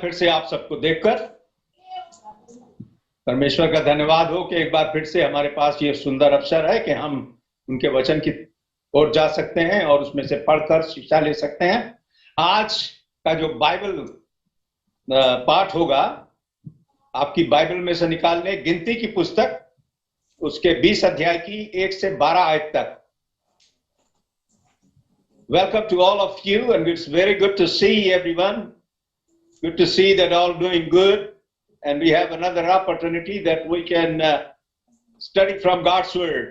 फिर से आप सबको देखकर परमेश्वर का धन्यवाद हो कि एक बार फिर से हमारे पास ये सुंदर अवसर है कि हम उनके वचन की ओर जा सकते हैं और उसमें से पढ़कर शिक्षा ले सकते हैं। आज का जो बाइबल पाठ होगा, आपकी बाइबल में से निकाल लें गिनती की पुस्तक, उसके 20 अध्याय की 1 से 12 आयत तक। Welcome to all of you, and it's very good to see everyone. Good to see that all doing good, and we have another opportunity that we can study from God's Word.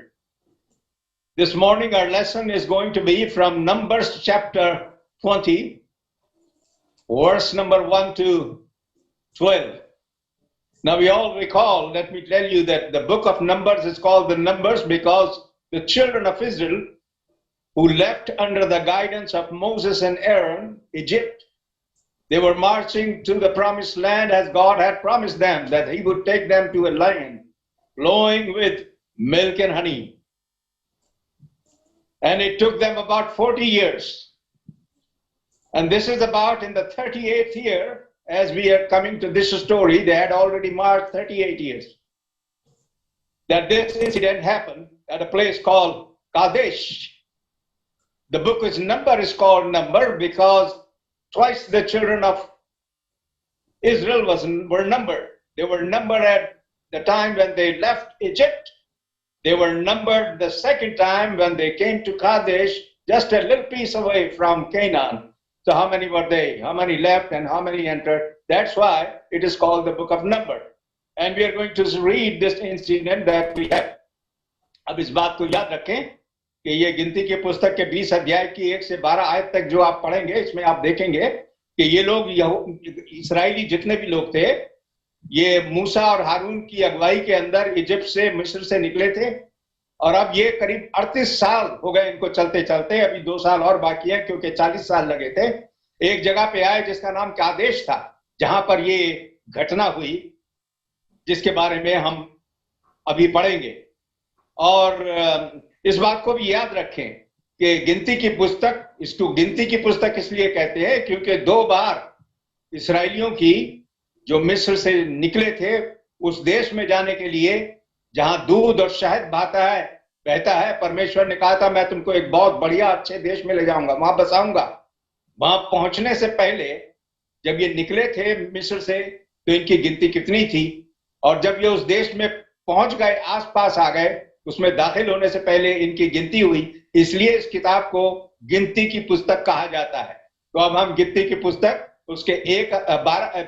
This morning our lesson is going to be from Numbers chapter 20, verse number 1 to 12. Now we all recall, let me tell you that the book of Numbers is called the Numbers because the children of Israel who left under the guidance of Moses and Aaron, Egypt, they were marching to the promised land as God had promised them, that he would take them to a land flowing with milk and honey. And it took them about 40 years. And this is about in the 38th year, as we are coming to this story, they had already marched 38 years, that this incident happened at a place called Kadesh. The book is Number is called Number because twice the children of Israel were numbered. They were numbered at the time when they left Egypt. They were numbered the second time when they came to Kadesh, just a little piece away from Canaan. So how many were they? How many left and how many entered? That's why it is called the book of Number. And we are going to read this incident that we have. अब इस बात को याद रखें कि ये गिनती की पुस्तक के 20 अध्याय की 1 से 12 आयत तक जो आप पढ़ेंगे, इसमें आप देखेंगे कि ये लोग इस्राएली जितने भी लोग थे, ये मूसा और हारून की अगुवाई के अंदर इजिप्ट से, मिस्र से निकले थे। और अब ये करीब 38 साल हो गए इनको चलते चलते, अभी 2 साल और बाकी है क्योंकि 40 साल लगे थे। एक जगह पे आए जिसका नाम कादेश था, जहां पर ये घटना हुई जिसके बारे में हम अभी पढ़ेंगे। और इस बात को भी याद रखें कि गिनती की पुस्तक, इसको गिनती की पुस्तक इसलिए कहते हैं क्योंकि 2 बार इस्राएलियों की जो मिस्र से निकले थे उस देश में जाने के लिए जहां दूध और शहद बहता है, परमेश्वर ने कहा था मैं तुमको एक बहुत बढ़िया अच्छे देश में ले जाऊंगा, वहां बसाऊंगा। वहां पहुंचने से पहले जब ये निकले थे मिस्र से तो इनकी गिनती कितनी थी, और जब ये उस देश में पहुंच गए, आसपास आ गए, उसमें दाखिल होने से पहले इनकी गिनती हुई, इसलिए इस किताब को गिनती की पुस्तक कहा जाता है। तो अब हम गिनती की पुस्तक उसके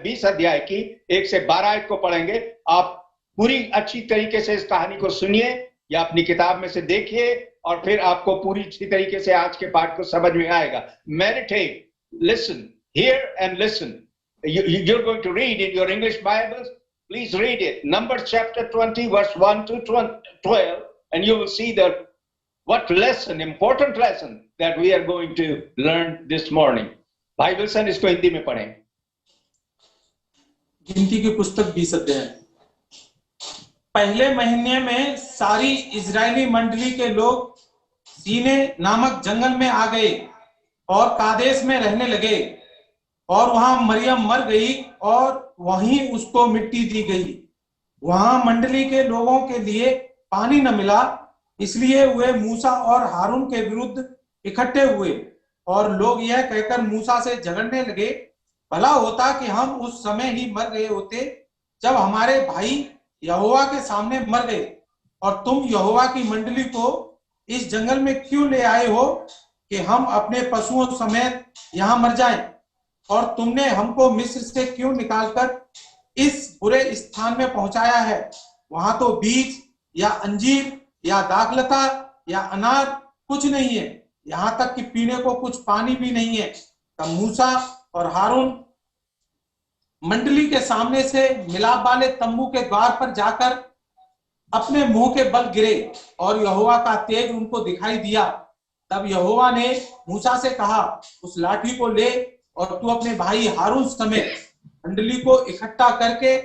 20 अध्याय की 1 से 12 आयत को पढ़ेंगे। आप पूरी अच्छी तरीके से इस कहानी को सुनिए या अपनी किताब में से देखिए और फिर आपको पूरी अच्छी तरीके से आज के पाठ को समझ में आएगा। Meditate, listen, hear and listen. You're going to read in your English Bibles. Please read it. Numbers chapter 20, verse 1 to 12, and you will see that what lesson, important lesson that we are going to learn this morning. Bible सन इसको हिंदी में पढ़ें। गिनती की पुस्तक 20 अध्याय। पहले महीने में सारी इजरायली मंडली के लोग सीने नामक जंगल में आ गए और कादेश में रहने लगे, और वहां मरियम मर गई और वहीं उसको मिट्टी दी गई। वहां मंडली के लोगों के लिए पानी न मिला, इसलिए वे मूसा और हारून के विरुद्ध इकट्ठे हुए और लोग यह कहकर मूसा से झगड़ने लगे, भला होता कि हम उस समय ही मर गए होते जब हमारे भाई यहोवा के सामने मर गए, और तुम यहोवा की मंडली को इस जंगल में क्यों ले आए हो कि हम अपने पशुओं समेत यहाँ मर जाएं? और तुमने हमको मिस्र से क्यों निकालकर इस बुरे स्थान में पहुंचाया है? वहां तो बीज या अंजीर या दाखलता या अनार कुछ नहीं है, यहाँ तक कि पीने को कुछ पानी भी नहीं है। तब मूसा और हारून मंडली के सामने से मिलाप वाले तंबू के द्वार पर जाकर अपने मुंह के बल गिरे और यहोवा का तेज उनको दिखाई दिया। तब यहोवा ने मूसा से कहा, उस लाठी को ले और तू अपने भाई हारून समेत मंडली को इकट्ठा करके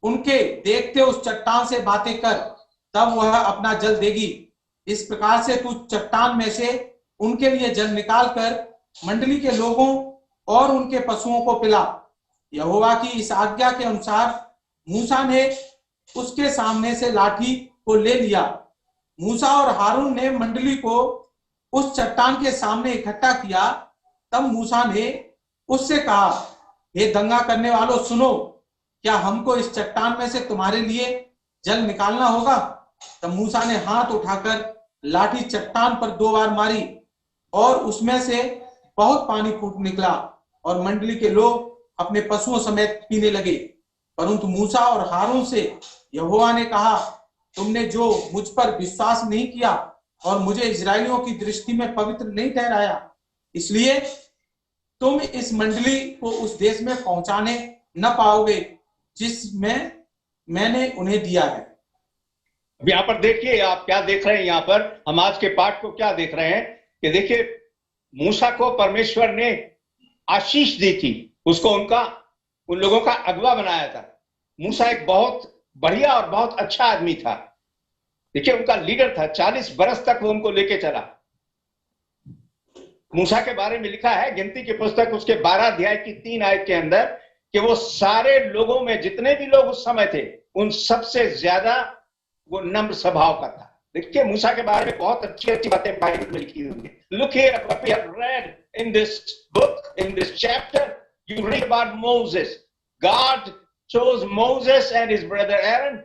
उनके देखते उस चट्टान से बातें कर, तब वह अपना जल देगी। इस प्रकार से तू चट्टान में से उनके लिए जल निकाल कर मंडली के लोगों और उनके पशुओं को पिला। यहोवा की इस आज्ञा के अनुसार मूसा ने उसके सामने से लाठी को ले लिया। मूसा और हारून ने मंडली को उस चट्टान के सामने इकट्ठा किया। तब मूसा ने उससे कहा, हे दंगा करने वालों सुनो, क्या हमको इस चट्टान में से तुम्हारे लिए जल निकालना होगा? तब मूसा ने हाथ उठाकर लाठी चट्टान पर 2 बार मारी और उसमें से बहुत पानी फूट निकला और मंडली के लोग अपने पशुओं समेत पीने लगे। परंतु मूसा और हारून से यहोवा ने कहा, तुमने जो मुझ पर विश्वास नहीं किया और मुझे इजरायलियों की दृष्टि में पवित्र नहीं ठहराया, इसलिए तुम इस मंडली को उस देश में पहुंचाने न पाओगे जिसमें मैंने उन्हें दिया है। अब यहाँ पर देखिए, आप क्या देख रहे हैं? यहाँ पर हम आज के पाठ को क्या देख रहे हैं कि देखिए, मूसा को परमेश्वर ने आशीष दी थी, उसको उन लोगों का अगवा बनाया था। मूसा एक बहुत बढ़िया और बहुत अच्छा आदमी था। देखिए, उनका लीडर था, 40 बरस तक वो उनको लेके चला। मूसा के बारे में लिखा है गिनती की पुस्तक उसके 12 अध्याय की 3 आयत के अंदर कि वो सारे लोगों में, जितने भी लोग उस समय थे, उन सबसे ज्यादा वो नम्र स्वभाव का था। देखिए, मूसा के बारे में बहुत अच्छी अच्छी बातें बाइबल में लिखी हुई है। Look here what we have read in this book, in this chapter. You read about Moses. God chose Moses and his brother Aaron,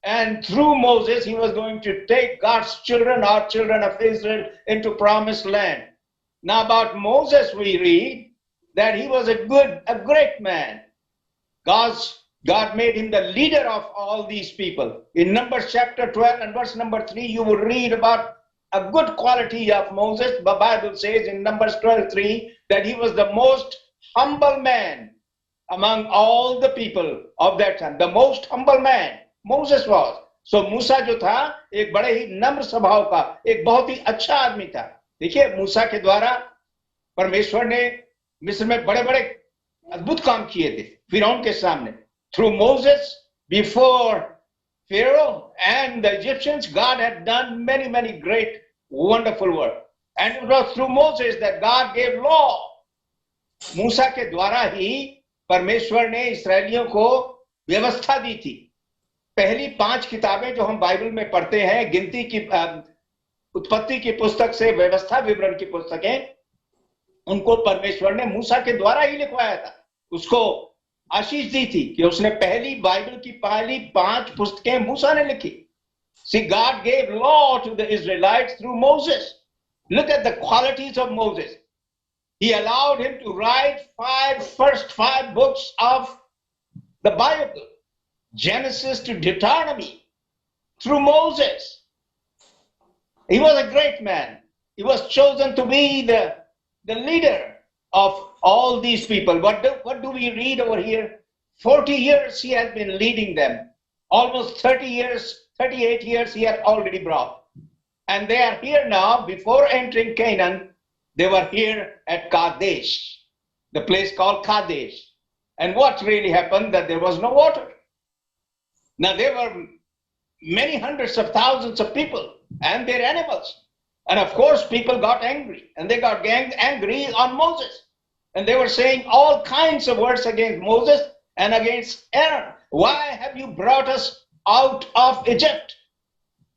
and through Moses he was going to take God's children, our children of Israel, into promised land. Now about Moses we read that he was a great man. God made him the leader of all these people. In Numbers chapter 12 and verse number 3, you will read about a good quality of Moses. The Bible says in Numbers 12:3 that he was the most humble man among all the people of that time. The most humble man Moses was. So मूसा जो था एक बड़े ही नम्र स्वभाव का, एक बहुत ही अच्छा आदमी था। देखिए, मूसा के द्वारा परमेश्वर ने मिस्र में बड़े बड़े अद्भुत काम किए थे फिरौन के सामने। Through Moses, before Pharaoh and the Egyptians, God had done many great wonderful work. And it was through Moses that God gave law. मूसा के द्वारा ही परमेश्वर ने इस्राएलियों को व्यवस्था दी थी। पहली 5 किताबें जो हम बाइबल में पढ़ते हैं, गिनती की, उत्पत्ति की पुस्तक से व्यवस्था विवरण की पुस्तकें, उनको परमेश्वर ने मूसा के द्वारा ही लिखवाया था। उसको आशीष दी थी कि उसने पहली बाइबल की पहली 5 पुस्तकें मूसा ने लिखी। See, God gave law to the Israelites through Moses. Look at the qualities of Moses. He allowed him to write first 5 books of the Bible, Genesis to Deuteronomy, through Moses. He was a great man. He was chosen to be the leader of all these people. What do we read over here? 40 years he has been leading them. Almost 30 years, 38 years he had already brought. And they are here now. Before entering Canaan, they were here at Kadesh, the place called Kadesh. And what really happened, that there was no water. Now there were many hundreds of thousands of people and their animals. And of course, people got angry, and they got angry on Moses. And they were saying all kinds of words against Moses and against Aaron. Why have you brought us out of Egypt?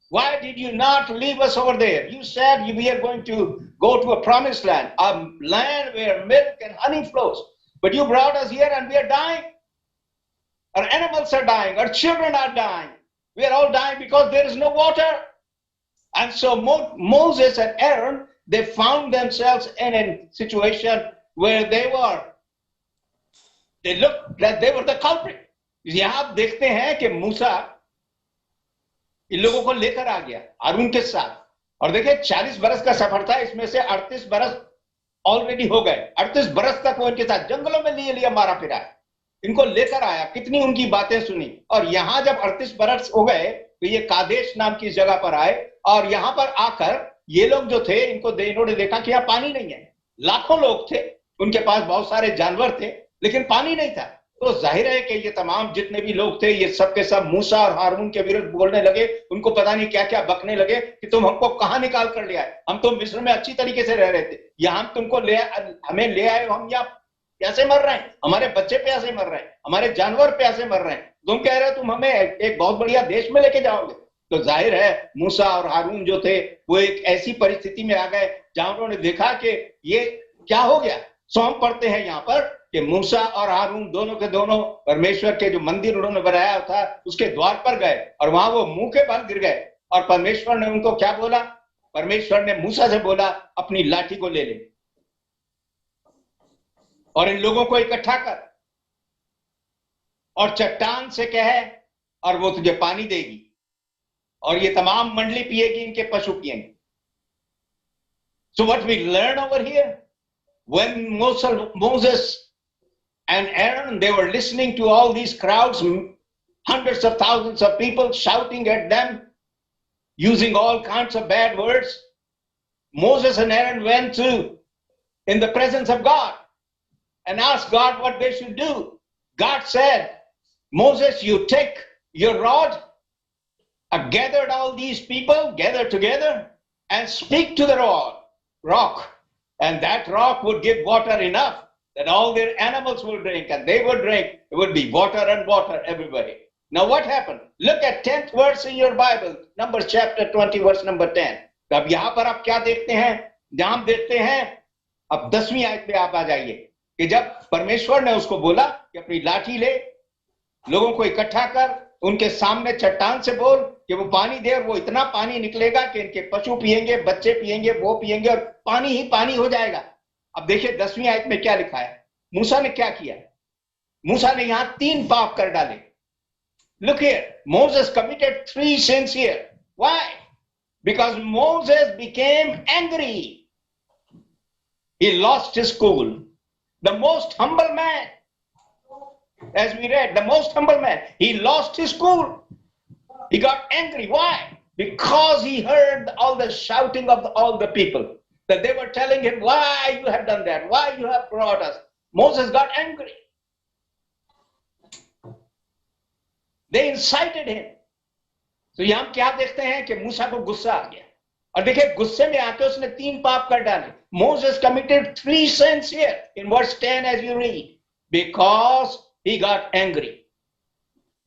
Why did you not leave us over there? You said we are going to go to a promised land, a land where milk and honey flows. But you brought us here and we are dying. Our animals are dying. Our children are dying. We are all dying because there is no water. And so Moses and Aaron, they found themselves in a situation where they looked like they were the culprit. यहां आप देखते हैं कि मूसा इन लोगों को लेकर आ गया हारून के साथ, और देखिए 40 बरस का सफर था, इसमें से 38 बरस ऑलरेडी हो गए। 38 बरस तक वो इनके साथ जंगलों में लिए मारा फिरा, इनको लेकर आया, कितनी उनकी बातें सुनी। और यहां जब 38 बरस हो गए तो ये कादेश नाम की जगह पर आए, और यहां पर आकर ये लोग जो थे, इन्होंने देखा कि यहाँ पानी नहीं है। लाखों लोग थे, उनके पास बहुत सारे जानवर थे, लेकिन पानी नहीं था। तो जाहिर है कि ये तमाम जितने भी लोग थे, ये सब के सब मूसा और हारून के विरुद्ध बोलने लगे। उनको पता नहीं क्या क्या बकने लगे कि तुम हमको कहां निकाल कर ले आए, हम तो मिस्र में अच्छी तरीके से रह रहे थे, यहाँ तुमको हमें ले आए, हम यहाँ प्यासे मर रहे हैं, हमारे बच्चे प्यासे मर रहे हैं, हमारे जानवर प्यासे मर रहे हैं, तुम कह रहे हो तुम हमें एक बहुत बढ़िया देश में लेके जाओगे। तो जाहिर है मूसा और हारून जो थे वो एक ऐसी परिस्थिति में आ गए जहां उन्होंने देखा कि ये क्या हो गया। सो हम पढ़ते हैं यहाँ पर कि मूसा और हारून दोनों के दोनों परमेश्वर के जो मंदिर उन्होंने बनाया था उसके द्वार पर गए और वहां वो मुंह के बल गिर गए और परमेश्वर ने उनको क्या बोला? परमेश्वर ने मूसा से बोला अपनी लाठी को ले ले और इन लोगों को इकट्ठा कर और चट्टान से कहे और वो तुझे पानी देगी और ये तमाम मंडली पिएगी, इनके पशु पिएंगे। So what we learn over here, when Moses and Aaron, they were listening to all these crowds, hundreds of thousands of people shouting at them, using all kinds of bad words. Moses and Aaron went to in the presence of God and asked God what they should do. God said, Moses, you take your rod, gathered all these people, gather together and speak to the rock. And that rock would give water enough that all their animals will drink and they would drink. It would be water and water, everybody. Now what happened? Look at 10th verse in your Bible, Numbers chapter 20, verse number 10. तो अब यहां पर आप क्या देखते हैं? जहां हम देखते हैं, अब 10वीं आयत पे आप आ जाइए कि जब परमेश्वर ने उसको बोला कि अपनी लाठी ले, लोगों को इकट्ठा कर, उनके सामने चट्टान से बोल कि वो पानी दे और वो इतना पानी निकलेगा कि इनके पशु पिएंगे, बच्चे पिएंगे, वो पिएंगे और पानी ही पानी हो जाएगा। अब देखिए 10वीं आयत में क्या लिखा है। मूसा ने क्या किया? मूसा ने यहां 3 पाप कर डाले। Look here, Moses committed 3 sins here. Why? Because Moses became angry. He lost his cool. The most humble man, as we read, the most humble man, he lost his cool. He got angry. Why? Because he heard all the shouting of all the people, that they were telling him, why you have done that? Why you have brought us? Moses got angry. They incited him. तो यहां हम क्या देखते हैं कि मूसा को गुस्सा आ गया और देखिए गुस्से में आके उसने 3 पाप कर डाले। Moses committed 3 sins here in verse 10 as you read, because he got angry.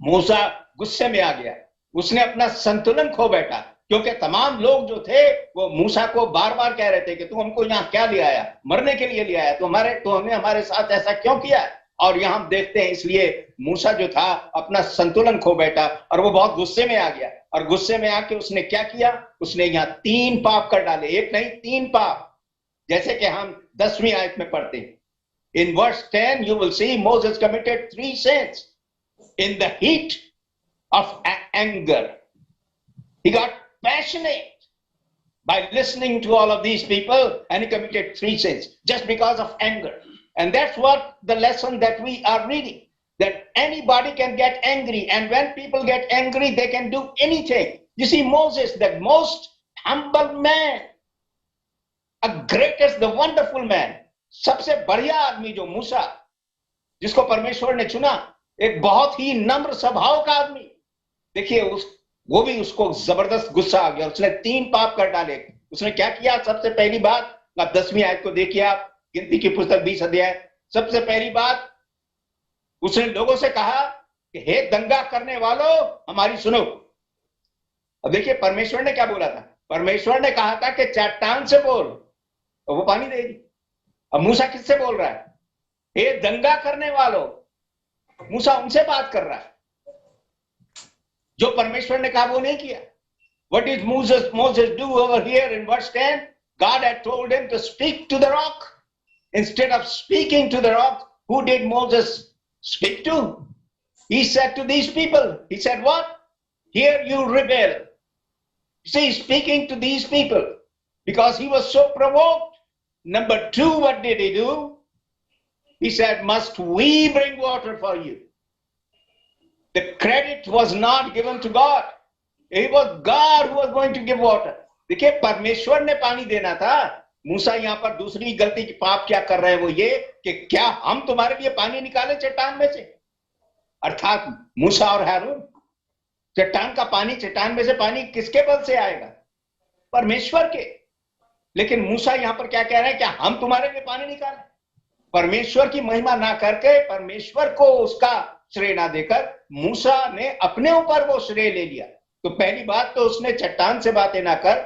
मूसा गुस्से में आ गया, उसने अपना संतुलन खो बैठा क्योंकि तमाम लोग जो थे वो मूसा को बार बार कह रहे थे कि तू हमको यहाँ क्या ले आया? मरने के लिए ले आया? तुमने हमारे साथ ऐसा क्यों किया? और यहां हम देखते हैं इसलिए मूसा जो था अपना संतुलन खो बैठा और वो बहुत गुस्से में आ गया और गुस्से में आके उसने क्या किया? उसने यहाँ 3 पाप कर डाले, एक नहीं 3 पाप, जैसे कि हम 10वीं आयत में पढ़ते हैं। In verse 10 you will see Moses committed 3 sins in the heat of anger. He got passionate by listening to all of these people and he committed 3 sins just because of anger. And that's what the lesson that we are reading, that anybody can get angry, and when people get angry they can do anything. You see, Moses, the most humble man, a greatest, the wonderful man, सबसे बढ़िया आदमी जो मूसा, जिसको परमेश्वर ने चुना, एक बहुत ही नम्र स्वभाव का आदमी, देखिए वो भी उसको जबरदस्त गुस्सा आ गया, उसने 3 पाप कर डाले। उसने क्या किया? सबसे पहली बात, आप 10वीं आयत को देखिए, आप गिनती की पुस्तक 20 अध्याय, सबसे पहली बात उसने लोगों से कहा कि हे दंगा करने वालों हमारी सुनो। अब देखिए परमेश्वर ने क्या बोला था? परमेश्वर ने कहा था कि चट्टान से बोल और वो पानी देगी। अब मूसा किससे बोल रहा है? हे दंगा करने वालों। मूसा उनसे बात कर रहा है, जो परमेश्वर ने कहा वो नहीं किया। What did Moses do over here in verse 10? God had told him to speak to the rock. Instead of speaking to the rock, who did Moses speak to? He said to these people, he said what? Here you rebel. See, speaking to these people because he was so provoked. Number 2, what did he do? He said, must we bring water for you? The credit was not given to God. It was God who was going to give water. देखिए परमेश्वर ने पानी देना था। मूसा यहाँ पर दूसरी गलती की पाप क्या कर रहे हैं? वो ये कि क्या हम तुम्हारे लिए पानी निकालें चट्टान में से? अर्थात मूसा और हारून, चट्टान का पानी, चट्टान में से पानी किसके बल से आएगा? परमेश्वर के। लेकिन मूसा यहाँ पर क्या कह रहे हैं? क्या हम तुम्हारे लिए पानी निकालें? परमेश्वर की महिमा ना करके, परमेश्वर को उसका श्रेय ना देकर मूसा ने अपने ऊपर वो श्रेय ले लिया। तो पहली बात तो उसने चट्टान से बातें ना कर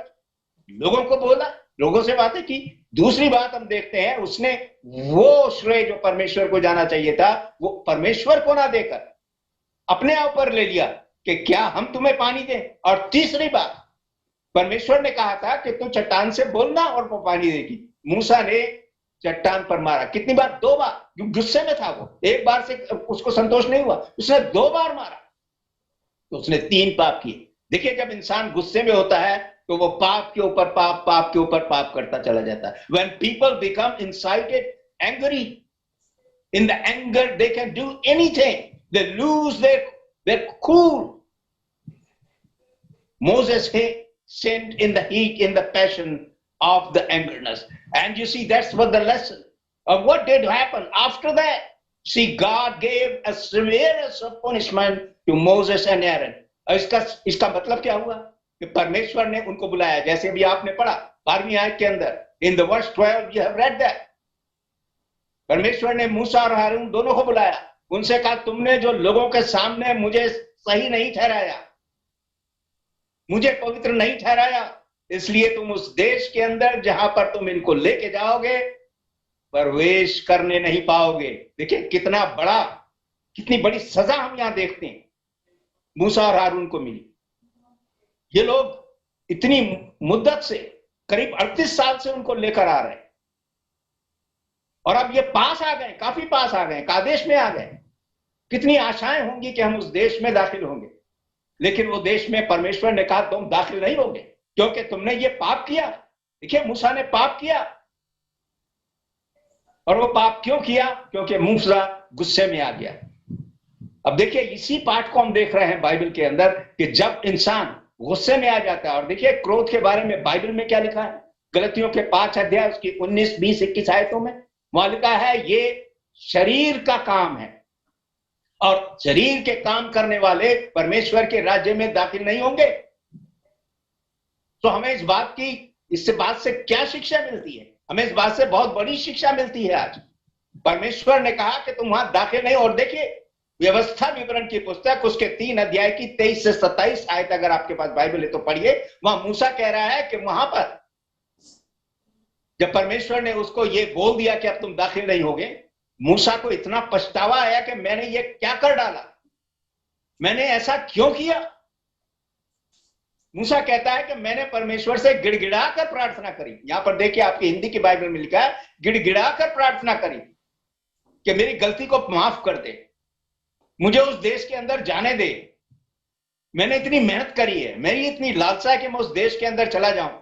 लोगों को बोला, लोगों से बातें की। दूसरी बात हम देखते हैं, उसने वो श्रेय जो परमेश्वर को जाना चाहिए था वो परमेश्वर को ना देकर अपने आप पर ले लिया कि क्या हम तुम्हें पानी दें। और तीसरी बात, परमेश्वर ने कहा था कि तुम चट्टान से बोलना और वो पानी देगी। मूसा ने चट्टान पर मारा। कितनी बार? 2 बार। गुस्से में था वो, एक बार से उसको संतोष नहीं हुआ, उसने 2 बार मारा, तो उसने 3 पाप किए। देखिए, जब इंसान गुस्से में होता है तो वो पाप के ऊपर पाप, पाप के ऊपर पाप करता चला जाता है। When people become incited, angry, in the anger they can do anything. They lose their cool. Moses sinned in the heat, in the passion of the angerness. And you see, that's what the lesson. What did happen after that? See, God gave a severest of punishment to Moses and Aaron. इसका मतलब क्या हुआ कि परमेश्वर ने उनको बुलाया, जैसे भी आपने पढ़ा 12वीं आयत के अंदर, in the verse 12 you have read that. परमेश्वर ने मूसा और हारून दोनों को बुलाया, उनसे कहा तुमने जो लोगों के सामने मुझे सही नहीं ठहराया, मुझे पवित्र नहीं ठहराया, इसलिए तुम उस देश के अंदर जहां पर तुम इनको लेके जाओगे प्रवेश करने नहीं पाओगे। देखिए कितनी बड़ी सजा हम यहां देखते हैं मूसा और हारून को मिली। ये लोग इतनी मुद्दत से, करीब 38 साल से उनको लेकर आ रहे हैं, और अब ये पास आ गए, काफी पास आ गए, कादेश में आ गए। कितनी आशाएं होंगी कि हम उस देश में दाखिल होंगे, लेकिन वो देश में परमेश्वर ने कहा तुम दाखिल नहीं होगे क्योंकि तुमने ये पाप किया। देखिए, मूसा ने पाप किया, और वो पाप क्यों किया? क्योंकि मूसा गुस्से में आ गया। अब देखिए, इसी पाठ को हम देख रहे हैं बाइबल के अंदर कि जब इंसान गुस्से में आ जाता है, और देखिए क्रोध के बारे में बाइबल में क्या लिखा है, गलतियों के 5 अध्याय उसकी 19, 20, 21 आयतों में वहां लिखा है ये शरीर का काम है, और शरीर के काम करने वाले परमेश्वर के राज्य में दाखिल नहीं होंगे। तो हमें इस बात से क्या शिक्षा मिलती है? हमें इस बात से बहुत बड़ी शिक्षा मिलती है। आज परमेश्वर ने कहा कि तुम वहां दाखिल नहीं। और देखिए, व्यवस्था विवरण की पुस्तक उसके 3 अध्याय की 23 से 27 आयत, अगर आपके पास बाइबल है तो पढ़िए। वहां मूसा कह रहा है कि वहां पर जब परमेश्वर ने उसको ये बोल दिया कि अब तुम दाखिल नहीं होगे, मूसा को इतना पछतावा आया कि मैंने ये क्या कर डाला, मैंने ऐसा क्यों किया। मूसा कहता है कि मैंने परमेश्वर से गिड़गिड़ा कर प्रार्थना करी। यहां पर देखिए, आपकी हिंदी की बाइबल में लिखा है गिड़गिड़ा कर प्रार्थना करी कि मेरी गलती को माफ कर दे, मुझे उस देश के अंदर जाने दे। मैंने इतनी मेहनत करी है, मेरी इतनी लालसा है कि मैं उस देश के अंदर चला जाऊं।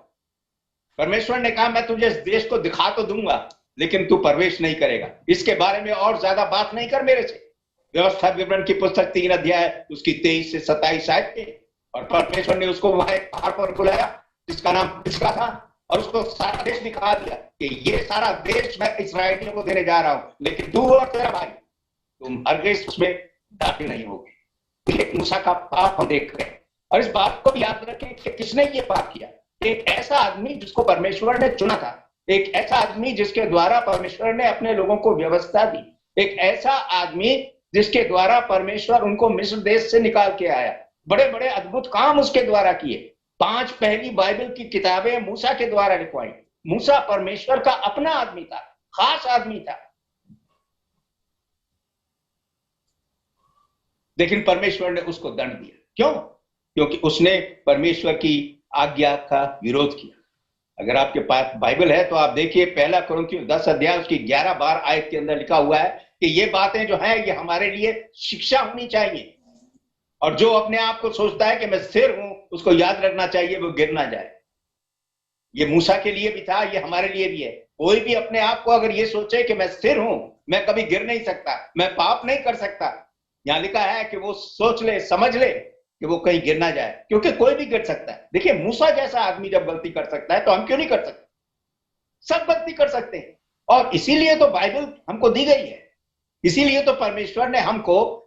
परमेश्वर ने कहा मैं तुझे इस देश को दिखा तो दूंगा, लेकिन तू प्रवेश नहीं करेगा। इसके बारे में और ज्यादा बात नहीं कर मेरे से। व्यवस्था विवरण की पुस्तक 3 अध्याय उसकी 23 से 27 आयत थे। और परमेश्वर ने उसको वहां एक पहाड़ पर बुलाया जिसका नाम पिसगा था, और उसको सारा देश दिखा दिया कि ये सारा देश मैं इस्राएलियों को देने जा रहा हूं, लेकिन तू और तेरा भाई तुम हरगिज़ उसमें दाखिल नहीं होगे। मूसा का पाप हम देख रहे हैं। और इस बात को भी याद रखें कि किसने ये पाप किया। एक ऐसा आदमी जिसको परमेश्वर ने चुना था, एक ऐसा आदमी जिसके द्वारा परमेश्वर ने अपने लोगों को व्यवस्था दी, एक ऐसा आदमी जिसके द्वारा परमेश्वर उनको मिस्र देश से निकाल के आया, बड़े बड़े अद्भुत काम उसके द्वारा किए। 5 पहली बाइबल की किताबें मूसा के द्वारा लिखवाई। मूसा परमेश्वर का अपना आदमी था, खास आदमी था, लेकिन परमेश्वर ने उसको दंड दिया। क्यों? क्योंकि उसने परमेश्वर की आज्ञा का विरोध किया। अगर आपके पास बाइबल है तो आप देखिए, 1 कुरिन्थियों 10 अध्याय उसकी 11-12 आयत के अंदर लिखा हुआ है कि ये बातें जो हैं ये हमारे लिए शिक्षा होनी चाहिए। और जो अपने आप को सोचता है कि मैं स्थिर हूं, उसको याद रखना चाहिए वो गिर ना जाए। ये मूसा के लिए भी था, ये हमारे लिए भी है। कोई भी अपने आप को अगर ये सोचे कि मैं स्थिर हूं, मैं कभी गिर नहीं सकता, मैं पाप नहीं कर सकता, यहां लिखा है कि वो सोच ले, समझ ले कि वो कहीं गिर ना जाए, क्योंकि कोई भी गिर सकता है। देखिए, मूसा जैसा आदमी जब गलती कर सकता है तो हम क्यों नहीं कर सकते? सब गलती कर सकते हैं। और इसीलिए तो बाइबल हमको दी गई है, इसीलिए तो परमेश्वर ने हमको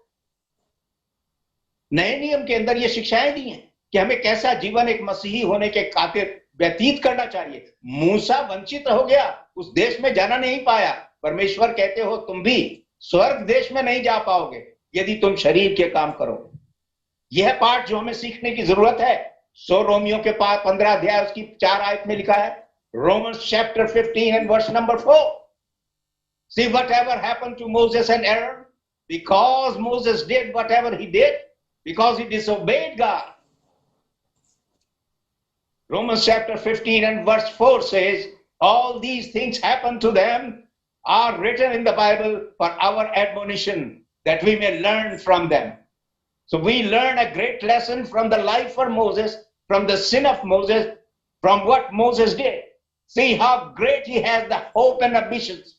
नए नियम के अंदर ये शिक्षाएं दी हैं कि हमें कैसा जीवन एक मसीही होने के खातिर व्यतीत करना चाहिए। मूसा वंचित हो गया, उस देश में जाना नहीं पाया, परमेश्वर कहते हो तुम भी स्वर्ग देश में नहीं जा पाओगे यदि तुम शरीर के काम करो। यह पाठ जो हमें सीखने की जरूरत है, सो रोमियो के पास 15 अध्याय उसकी 4 आयत में लिखा है, Romans chapter 15 and verse number 4. See whatever happened to Moses and Aaron, because Moses did whatever he did, because he disobeyed God. Romans chapter 15 and verse 4 says, all these things happen to them are written in the Bible for our admonition, that we may learn from them. So we learn a great lesson from the life of Moses, from the sin of Moses, from what Moses did. See how great he has the hope and ambitions.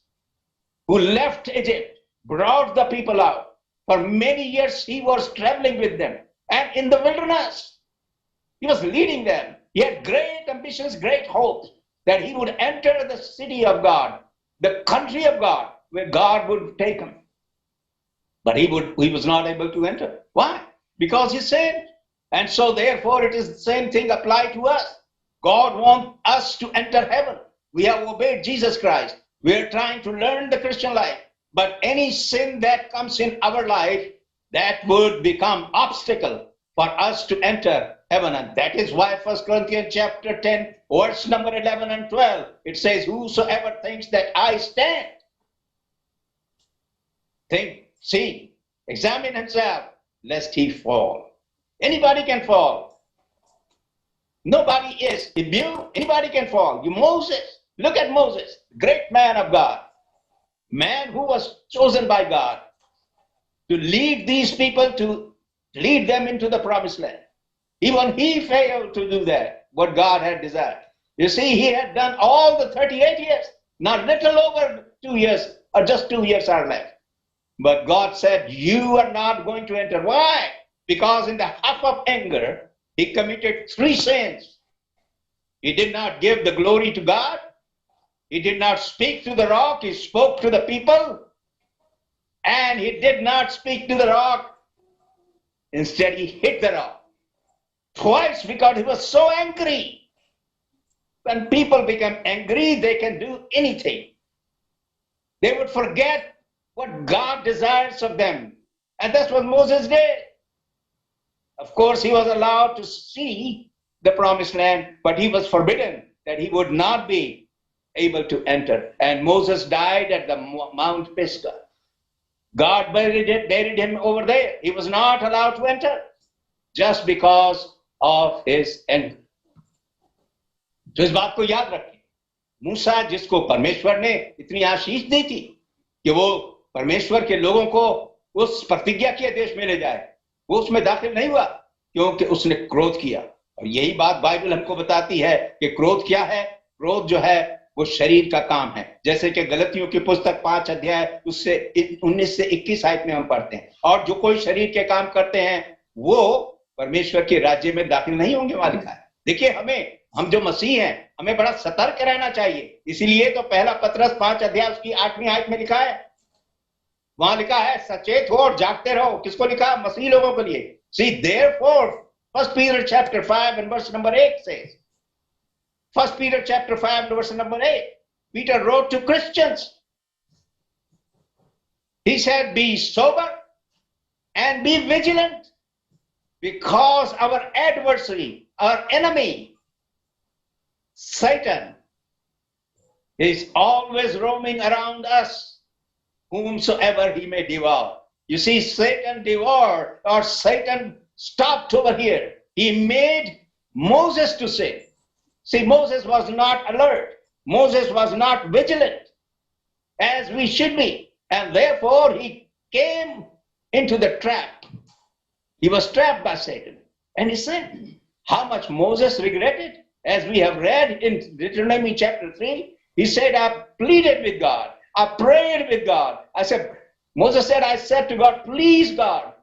Who left Egypt, brought the people out. For many years he was traveling with them. And in the wilderness, he was leading them. He had great ambitions, great hopes that he would enter the city of God, the country of God, where God would take him. But he was not able to enter. Why? Because he sinned. And so therefore it is the same thing applied to us. God wants us to enter heaven. We have obeyed Jesus Christ. We are trying to learn the Christian life. But any sin that comes in our life, that would become obstacle for us to enter heaven. And that is why 1 Corinthians chapter 10, verse number 11 and 12, it says, whosoever thinks that I stand, think, see, examine himself, lest he fall. Anybody can fall. Nobody is immune. Anybody can fall. Moses, look at Moses, great man of God, man who was chosen by God to lead these people, to lead them into the promised land. Even he failed to do that, what God had desired. You see, he had done all the 38 years, not little over 2 years, or just 2 years are left. But God said, you are not going to enter. Why? Because in the huff of anger, he committed 3 sins. He did not give the glory to God. He did not speak to the rock. He spoke to the people. And he did not speak to the rock. Instead, he hit the rock. Twice, because he was so angry. When people become angry, they can do anything. They would forget what God desires of them. And that's what Moses did. Of course, he was allowed to see the promised land, but he was forbidden that he would not be able to enter. And Moses died at the Mount Pisgah. God buried him over there. He was not allowed to enter just because of his anger. तो इस बात को याद रखें, मूसा जिसको परमेश्वर ने इतनी आशीष दी थी कि वो परमेश्वर के लोगों को उस प्रतिज्ञा के देश में ले जाए, वो उसमें दाखिल नहीं हुआ क्योंकि उसने क्रोध किया। और यही बात बाइबल हमको बताती है कि क्रोध क्या है। क्रोध जो है वो शरीर का काम है, जैसे कि गलतियों की पुस्तक 5 अध्याय उससे 19 से 21 आयत में हम पढ़ते हैं। और जो कोई शरीर के काम करते हैं वो परमेश्वर के राज्य में दाखिल नहीं होंगे, वहां लिखा है। देखिए, हम जो मसीह हैं, हमें बड़ा सतर्क रहना चाहिए। इसीलिए तो पहला पतरस 5 अध्याय उसकी 8वीं आयत में लिखा है, वहां लिखा है सचेत हो और जागते रहो। किसको लिखा? मसीह लोगों के लिए। See, therefore, 1 Peter chapter 5 and verse number 8 says, 1 Peter chapter 5 and verse number 8, Peter wrote to Christians. He said, be sober and be vigilant, because our adversary, our enemy, Satan, is always roaming around us, whomsoever he may devour. You see, Satan devoured, or Satan stopped over here. He made Moses to sin. See, Moses was not alert. Moses was not vigilant, as we should be. And therefore, he came into the trap. He was trapped by Satan. And he sinned. How much Moses regretted? As we have read in Deuteronomy chapter 3, he said, I pleaded with God. I prayed with God. Moses said, I said to God, please God,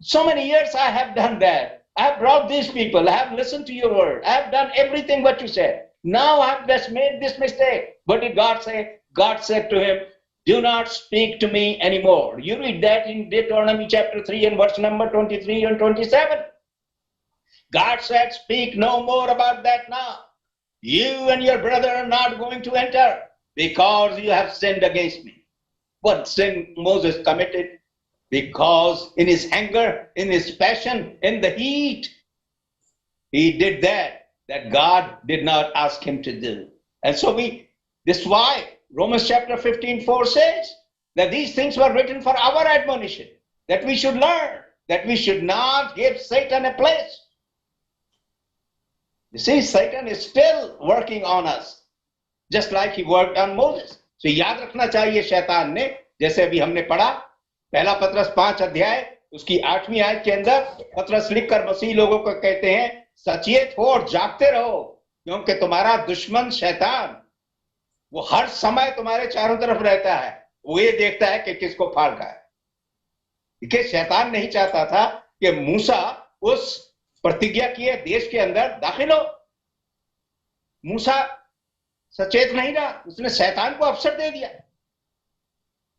so many years I have done that. I have brought these people. I have listened to your word. I have done everything what you said. Now I have just made this mistake. What did God say? God said to him, do not speak to me anymore. You read that in Deuteronomy chapter 3 and verse number 23 and 27. God said, speak no more about that now. You and your brother are not going to enter. because you have sinned against me. What sin Moses committed? Because in his anger, in his passion, in the heat, he did that God did not ask him to do. And so this is why Romans chapter 15:4 says that these things were written for our admonition, that we should learn, that we should not give Satan a place. You see, Satan is still working on us, just like he worked on Moses. So याद रखना चाहिए शैतान ने, जैसे अभी हमने पढ़ा पहला पत्रस 5 अध्याय उसकी 8वीं आयत के अंदर पत्रस लिखकर मसीह लोगों को कहते हैं, सचेत हो और जागते रहो, क्योंकि तुम्हारा दुश्मन शैतान वो हर समय तुम्हारे चारों तरफ रहता है, वो ये देखता है कि किसको फाड़ का है। देखिए, शैतान नहीं चाहता था कि मूसा उस प्रतिज्ञा किए देश के अंदर दाखिल हो। मूसा सचेत नहीं रहा, उसने शैतान को अवसर दे दिया,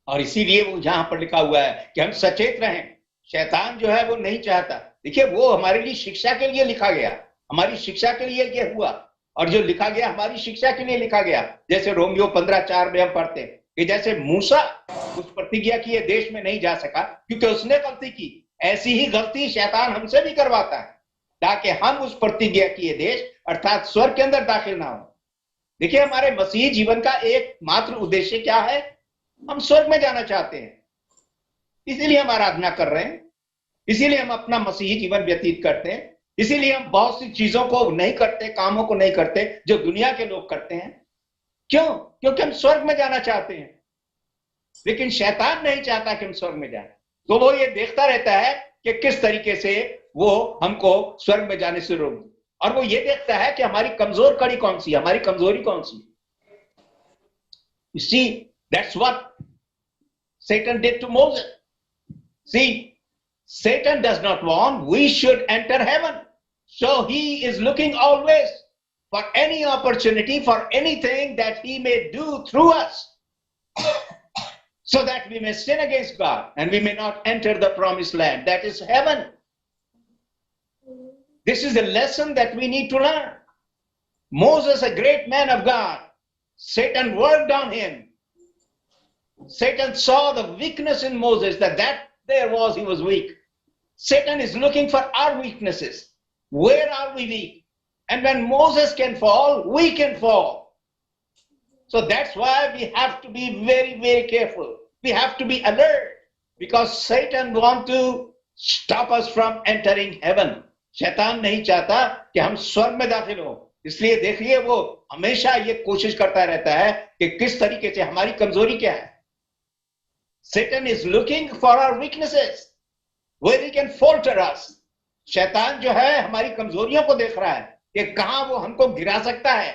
और इसीलिए वो यहां पर लिखा हुआ है कि हम सचेत रहें। शैतान जो है वो नहीं चाहता। देखिए, वो हमारे लिए शिक्षा के लिए लिखा गया, हमारी शिक्षा के लिए ये हुआ, और जो लिखा गया हमारी शिक्षा के लिए लिखा गया। जैसे रोमियो 15:4 में हम पढ़ते हैं कि जैसे मूसा उस प्रतिज्ञा किए देश में नहीं जा सका क्योंकि उसने गलती की, ऐसी ही गलती शैतान हमसे भी करवाता है, ताकि हम उस प्रतिज्ञा किए देश अर्थात स्वर्ग के अंदर दाखिल ना हो। देखिए, हमारे मसीही जीवन का एकमात्र उद्देश्य क्या है? हम स्वर्ग में जाना चाहते हैं, इसीलिए हम आराधना कर रहे हैं, इसीलिए हम अपना मसीही जीवन व्यतीत करते हैं, इसीलिए हम बहुत सी चीजों को नहीं करते, कामों को नहीं करते जो दुनिया के लोग करते हैं। क्यों? क्योंकि हम स्वर्ग में जाना चाहते हैं। लेकिन शैतान नहीं चाहता कि हम स्वर्ग में जाएं, तो वो ये देखता रहता है कि किस तरीके से वो हमको स्वर्ग में जाने से रोक दे, और वो ये देखता है कि हमारी कमजोर कड़ी कौन सी है, हमारी कमजोरी कौन सी है। You see, that's what Satan did to Moses. See, Satan does not want we should enter heaven. So he is looking always for any opportunity, for anything that he may do through us, so that we may sin against God and we may not enter the promised land, that is heaven. This is a lesson that we need to learn. Moses, a great man of God, Satan worked on him. Satan saw the weakness in Moses, that he was weak. Satan is looking for our weaknesses. Where are we weak? And when Moses can fall, we can fall. So that's why we have to be very, very careful. We have to be alert, because Satan wants to stop us from entering heaven. शैतान नहीं चाहता कि हम स्वर्ग में दाखिल हो, इसलिए देखिए वो हमेशा ये कोशिश करता रहता है कि किस तरीके से, हमारी कमजोरी क्या है। Satan is looking for our weaknesses, where he can falter us. शैतान जो है हमारी कमजोरियों को देख रहा है कि कहां वो हमको गिरा सकता है।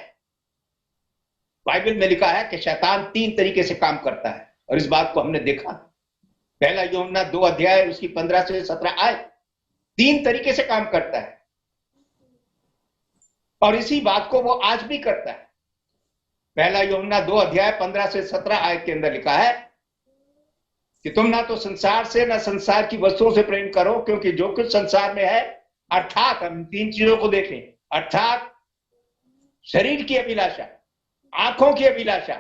बाइबल में लिखा है कि शैतान 3 तरीके से काम करता है, और इस बात को हमने देखा। पहला यूहन्ना 2 अध्याय उसकी 15 से 17 आयत 3 तरीके से काम करता है, और इसी बात को वो आज भी करता है। पहला यूहन्ना 2 अध्याय 15 से 17 आयत के अंदर लिखा है कि तुम ना तो संसार से ना संसार की वस्तुओं से प्रेम करो, क्योंकि जो कुछ संसार में है, अर्थात हम 3 चीजों को देखें, अर्थात शरीर की अभिलाषा, आंखों की अभिलाषा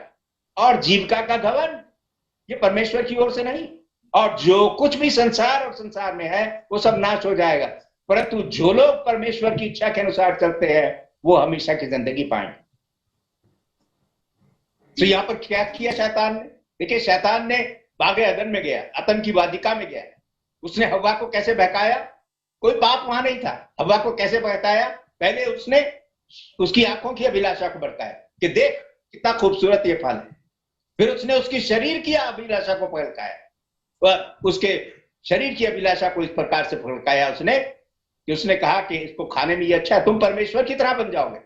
और जीविका का घमंड, ये परमेश्वर की ओर से नहीं। और जो कुछ भी संसार और संसार में है वो सब नाश हो जाएगा, परंतु जो लोग परमेश्वर की इच्छा के अनुसार चलते हैं वो हमेशा की जिंदगी पाएंगे। तो यहां पर क्या किया शैतान ने? देखिए, शैतान ने बागे अदन में गया, अतन की वादिका में गया, उसने हव्वा को कैसे बहकाया? कोई पाप वहां नहीं था। हव्वा को कैसे बहकाया? पहले उसने उसकी आंखों की अभिलाषा को भड़काया कि देख कितना खूबसूरत ये फल है। फिर उसने उसकी शरीर की अभिलाषा को भड़काया, और उसके शरीर की अभिलाषा को इस प्रकार से भड़काया उसने कि उसने कहा कि इसको खाने में ये अच्छा है, तुम परमेश्वर की तरह बन जाओगे।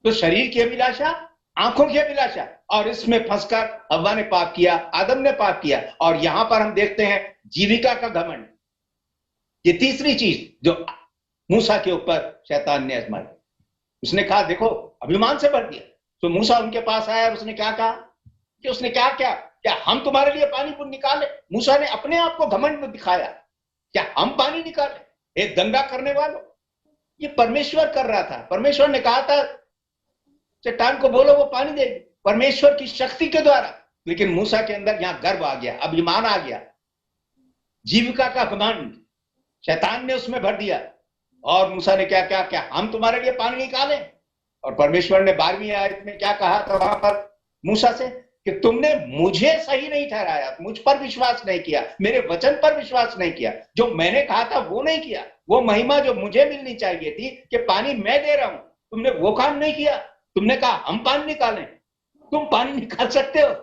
तो शरीर की अभिलाषा, आंखों की अभिलाषा, और इसमें फंसकर हव्वा ने पाप किया, आदम ने पाप किया। और यहां पर हम देखते हैं जीविका का घमंड, ये तीसरी चीज जो मूसा के ऊपर शैतान ने आजमाई। उसने कहा देखो, अभिमान से भर दिया। तो मूसा उनके पास आया और उसने क्या कहा कि उसने क्या हम तुम्हारे लिए पानी निकाले? मूसा ने अपने आप को घमंड में दिखाया, क्या हम पानी निकाले? ये दंगा करने वालों, ये परमेश्वर कर रहा था। परमेश्वर ने कहा था चट्टान को बोलो वो पानी देगी, परमेश्वर की शक्ति के द्वारा। लेकिन मूसा के अंदर यहां गर्व आ गया, अभिमान आ गया, जीविका का घमंड शैतान ने उसमें भर दिया। और मूसा ने क्या क्या क्या, हम तुम्हारे लिए पानी निकालें। और परमेश्वर ने 12वीं आयत में क्या कहा था वहां पर मूसा से, कि तुमने मुझे सही नहीं ठहराया, मुझ पर विश्वास नहीं किया, मेरे वचन पर विश्वास नहीं किया, जो मैंने कहा था वो नहीं किया, वो महिमा जो मुझे मिलनी चाहिए थी कि पानी मैं दे रहा हूं, तुमने वो काम नहीं किया। तुमने कहा हम पानी निकालें, तुम पानी निकाल सकते हो।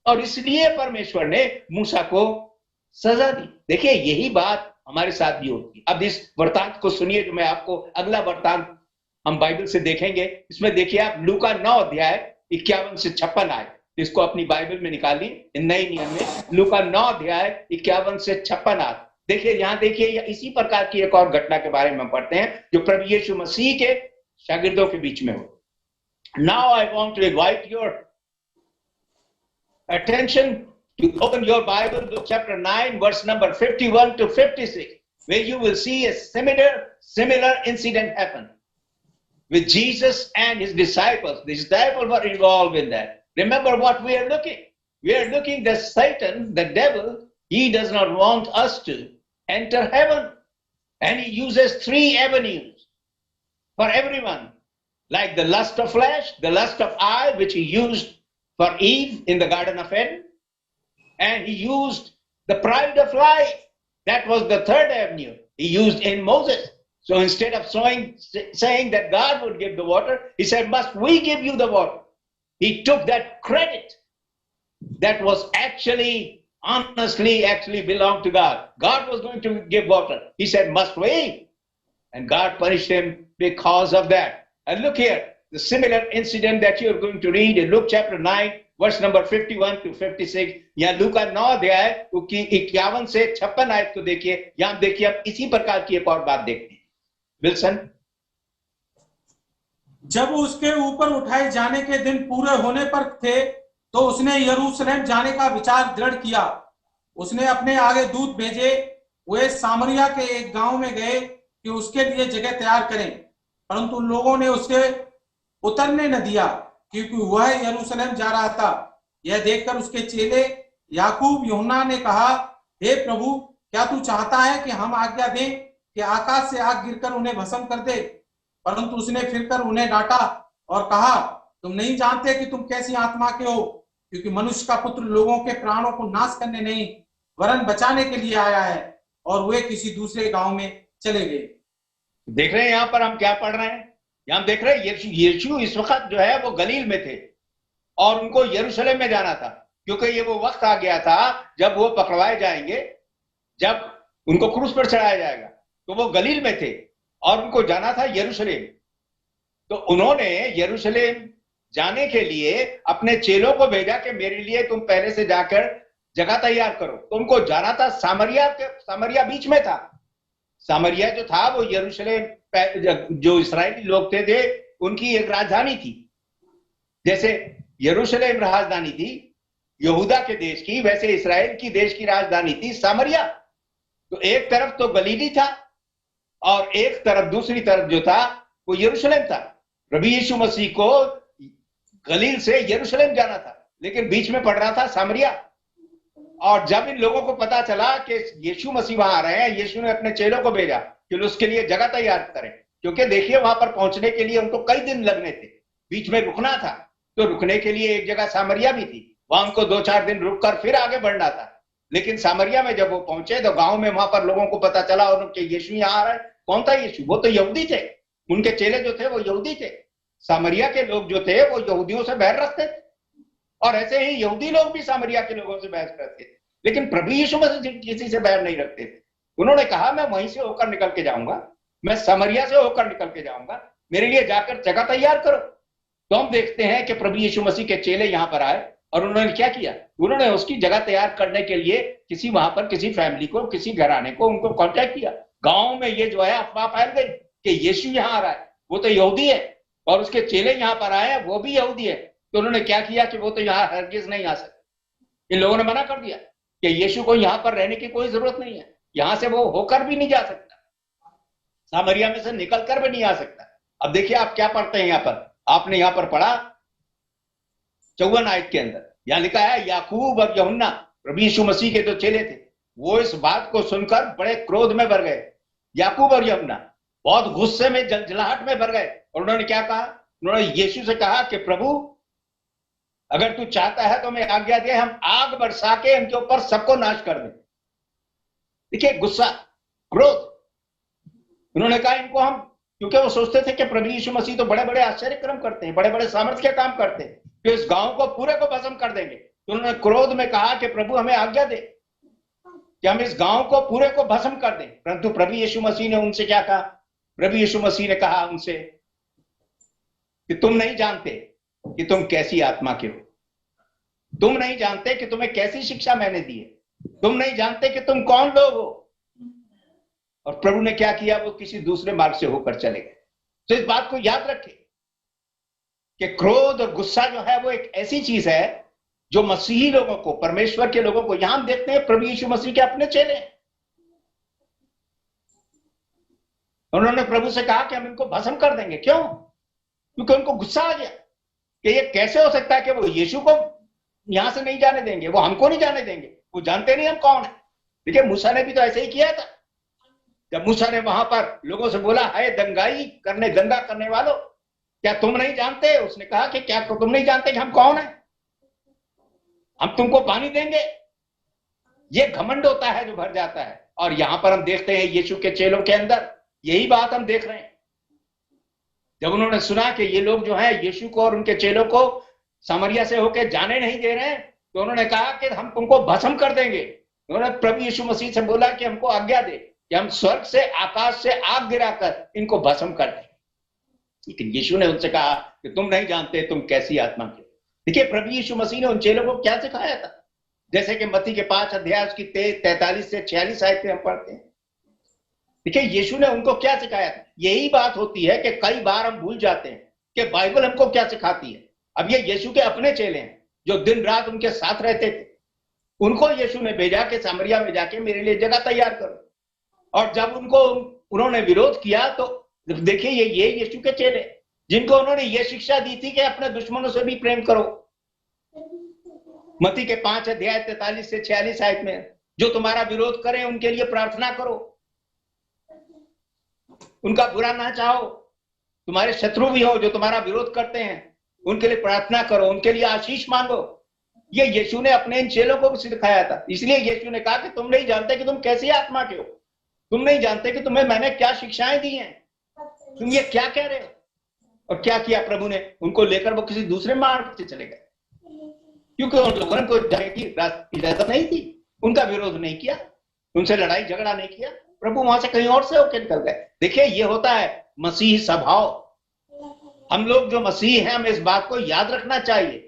और इसलिए परमेश्वर ने मूसा को सजा दी। देखिए यही बात हमारे साथ भी होती है। अब इस वृत्तांत को सुनिए जो मैं आपको अगला वृत्तांत हम बाइबल से देखेंगे। इसमें देखिए आप लूका 9 अध्याय 51 से 56 आए, इसको अपनी बाइबल में निकालिए, नए नियम में लूका 9 अध्याय 51 से 56 आए। देखिए यहां देखिए इसी प्रकार की एक और घटना के बारे में पढ़ते हैं जो प्रभु यीशु मसीह के शागिर्दों के बीच में हो। Now I want to invite your attention to open your Bible to chapter 9 verse number 51 to 56, where you will see a similar incident happen with Jesus and his disciples. The disciples were involved in that. Remember what we are looking. We are looking that Satan, the devil, he does not want us to enter heaven. And he uses 3 avenues for everyone, like the lust of flesh, the lust of eye, which he used for Eve in the Garden of Eden, and he used the pride of life. That was the 3rd avenue he used in Moses. So instead of saying that God would give the water, he said, must we give you the water? He took that credit that was honestly belonged to God. God was going to give water. He said, must we? And God punished him because of that. And look here, the similar incident that you're going to read in Luke chapter 9, verse number 51 to 56. यहाँ लूका 9 अध्याय 51 से 56 आयत को देखिए। यहाँ देखिए अब इसी प्रकार की एक और बात देखते हैं। विल्सन, जब उसके ऊपर उठाए जाने के दिन पूरे होने पर थे तो उसने यरूशलेम जाने का विचार दृढ़ किया। उसने अपने आगे दूत भेजे, वे सामरिया के एक गांव में गए कि उसके लिए जगह तैयार करें, परंतु लोगों ने उसे उतरने न दिया क्योंकि वह यरूशलेम जा रहा था। यह देखकर उसके चेले याकूब यूहन्ना ने कहा, हे प्रभु, क्या तू चाहता है कि हम आज्ञा दें कि आकाश से आग गिरकर उन्हें भस्म कर दे? परंतु उसने फिरकर उन्हें डांटा और कहा, तुम नहीं जानते कि तुम कैसी आत्मा के हो, क्योंकि मनुष्य का पुत्र लोगों के प्राणों को नाश करने नहीं वरन बचाने के लिए आया है। और वे किसी दूसरे गांव में चले गए। देख रहे हैं यहाँ पर हम क्या पढ़ रहे हैं? यहाँ देख रहे हैं यीशु इस वक्त जो है वो गलील में थे और उनको यरूशलेम में जाना था, क्योंकि ये वो वक्त आ गया था जब वो पकड़वाए जाएंगे, जब उनको क्रूस पर चढ़ाया जाएगा। तो वो गलील में थे और उनको जाना था यरूशलेम। तो उन्होंने यरूशलेम जाने के लिए अपने चेलों को भेजा कि मेरे लिए तुम पहले से जाकर जगह तैयार करो। तो उनको जाना था सामरिया बीच में था। सामरिया जो था वो यरूशलेम, जो इस्राएली लोग थे उनकी एक राजधानी थी। जैसे यरूशलेम राजधानी थी यहूदा के देश की, वैसे इस्राएल की देश की राजधानी थी सामरिया। तो एक तरफ तो गलीली था और एक तरफ दूसरी तरफ जो था वो यरूशलेम था। प्रभु यीशु मसीह को गलील से यरूशलेम जाना था, लेकिन बीच में पड़ रहा था सामरिया। और जब इन लोगों को पता चला कि यीशु मसीह वहां आ रहे हैं, यीशु ने अपने चेलों को भेजा कि उसके लिए जगह तैयार करें, क्योंकि देखिए वहां पर पहुंचने के लिए उनको कई दिन लगने थे, बीच में रुकना था। तो रुकने के लिए एक जगह सामरिया भी थी, वहां उनको 2-4 दिन रुककर फिर आगे बढ़ना था। लेकिन सामरिया में जब वो पहुंचे तो गांव में वहां पर लोगों को पता चला उनके यीशु यहाँ आ रहा है। कौन था यीशु? वो तो यहूदी थे, उनके चेले जो थे वो यहूदी थे। सामरिया के लोग जो थे वो यहूदियों से बैर रखते थे और ऐसे ही यहूदी लोग भी सामरिया के लोगों से बहस करते थे। लेकिन प्रभु यीशु मसीह किसी से बैर नहीं रखते थे। उन्होंने कहा मैं वहीं से होकर निकल के जाऊंगा, मैं सामरिया से होकर निकल के जाऊंगा, मेरे लिए जाकर जगह तैयार करो। तो हम देखते हैं कि प्रभु यीशु मसीह के चेले यहाँ पर आए और उन्होंने क्या किया? उन्होंने उसकी जगह तैयार करने के लिए वहां पर किसी फैमिली को, किसी घराने को उनको कांटेक्ट किया। गांव में ये जो है अफवाह फैल गई कि यीशु यहाँ आ रहा है, वो तो यहूदी है, और उसके चेले यहाँ पर आए हैं वो भी यहूदी है। तो उन्होंने क्या किया कि वो तो यहाँ हरगिज नहीं आ सकते। इन लोगों ने मना कर दिया कि यीशु को यहाँ पर रहने की कोई जरूरत नहीं है, यहां से वो होकर भी नहीं जा सकता, सामरिया में से निकल कर भी नहीं आ सकता। अब देखिए आप क्या पढ़ते हैं यहाँ पर, आपने यहाँ पर पढ़ा 54 आयत के अंदर यहां लिखा है, याकूब और यूहन्ना प्रभु यीशु मसीह के जो चेले थे, वो इस बात को सुनकर बड़े क्रोध में भर गए। याकूब और यूहन्ना बहुत गुस्से में, जलजलाहट में भर गए। और उन्होंने क्या कहा? उन्होंने यीशु से कहा कि प्रभु, अगर तू चाहता है तो मैं आज्ञा दे, हम आग बरसा के इनके ऊपर सबको नाश कर दें। देखिए, गुस्सा, क्रोध। उन्होंने कहा इनको हम, क्योंकि वो सोचते थे कि प्रभु यीशु मसीह तो बड़े बड़े आश्चर्य कर्म करते हैं, बड़े बड़े सामर्थ्य के काम करते हैं, तो इस गांव को पूरे को भस्म कर देंगे। तो उन्होंने क्रोध में कहा कि प्रभु हमें आज्ञा दे कि हम इस गांव को पूरे को भस्म कर दें। परंतु प्रभु यीशु मसीह ने उनसे क्या कहा? प्रभु यीशु मसीह ने कहा उनसे कि तुम नहीं जानते कि तुम कैसी आत्मा के हो, तुम नहीं जानते कि तुम्हें कैसी शिक्षा मैंने दी है, तुम नहीं जानते कि तुम कौन लोग हो। और प्रभु ने क्या किया? वो किसी दूसरे मार्ग से होकर चले गए। तो इस बात को याद रखें कि क्रोध और गुस्सा जो है वो एक ऐसी चीज है जो मसीही लोगों को, परमेश्वर के लोगों को, यहां हम देखते हैं प्रभु यीशु मसीह के अपने चेले हैं, उन्होंने प्रभु से कहा कि हम इनको भस्म कर देंगे। क्यों? क्योंकि उनको गुस्सा आ गया कि ये कैसे हो सकता है कि वो यीशु को यहां से नहीं जाने देंगे, वो हमको नहीं जाने देंगे, वो जानते नहीं हम कौन है। देखिए, मूसा ने भी तो ऐसे ही किया था। जब मूसा ने वहां पर लोगों से बोला, है दंगा करने वालों, क्या तुम नहीं जानते? उसने कहा कि क्या तुम नहीं जानते कि हम कौन है? हम तुमको पानी देंगे। ये घमंड होता है जो भर जाता है। और यहां पर हम देखते हैं यीशु के चेलों के अंदर यही बात हम देख रहे हैं। जब उन्होंने सुना कि ये लोग जो है यीशु को और उनके चेलों को सामरिया से होकर जाने नहीं दे रहे हैं, तो उन्होंने कहा कि हम तुमको भस्म कर देंगे। उन्होंने प्रभु यीशु मसीह से बोला कि हमको आज्ञा दे कि हम स्वर्ग से, आकाश से आग गिराकर इनको भस्म कर दें। लेकिन यीशु ने उनसे कहा कि तुम नहीं जानते तुम कैसी आत्मा के। देखिए, प्रभु यीशु मसीह ने उन चेलों को क्या सिखाया था? जैसे कि मत्ती के 5 अध्याय उसकी 43 से 46 आयत में हम पढ़ते हैं। देखिए, यीशु ने उनको क्या सिखाया था। यही बात होती है कि कई बार हम भूल जाते हैं कि बाइबल हमको क्या सिखाती है। अब ये यीशु के अपने चेले हैं जो दिन रात उनके साथ रहते थे। उनको यीशु ने भेजा कि सामरिया में जाके मेरे लिए जगह तैयार करो। और जब उन्होंने विरोध किया, तो देखिए ये यीशु के चेले जिनको उन्होंने ये शिक्षा दी थी कि अपने दुश्मनों से भी प्रेम करो। मत्ती के 5 अध्याय 43 से 46 आयत में, जो तुम्हारा विरोध करें उनके लिए प्रार्थना करो, उनका बुरा ना चाहो, तुम्हारे शत्रु भी हो जो तुम्हारा विरोध करते हैं उनके लिए प्रार्थना करो, उनके लिए आशीष मांगो। ये यीशु ने अपने इन चेलों को भी सिखाया था। इसलिए यीशु ने कहा कि तुम नहीं जानते कि तुम कैसी आत्मा के हो, तुम नहीं जानते कि तुम्हें मैंने क्या शिक्षाएं दी हैं, तुम ये क्या कह रहे हो। और क्या किया प्रभु ने? उनको लेकर वो किसी दूसरे मार्ग से चले गए, क्योंकि उन लोगों ने कोई जाने की इजाजत नहीं थी, उनका विरोध नहीं किया, उनसे लड़ाई झगड़ा नहीं किया। प्रभु वहां से कहीं और से होकर निकल गए। देखिए, ये होता है मसीही स्वभाव। हम लोग जो मसीह हैं, हमें इस बात को याद रखना चाहिए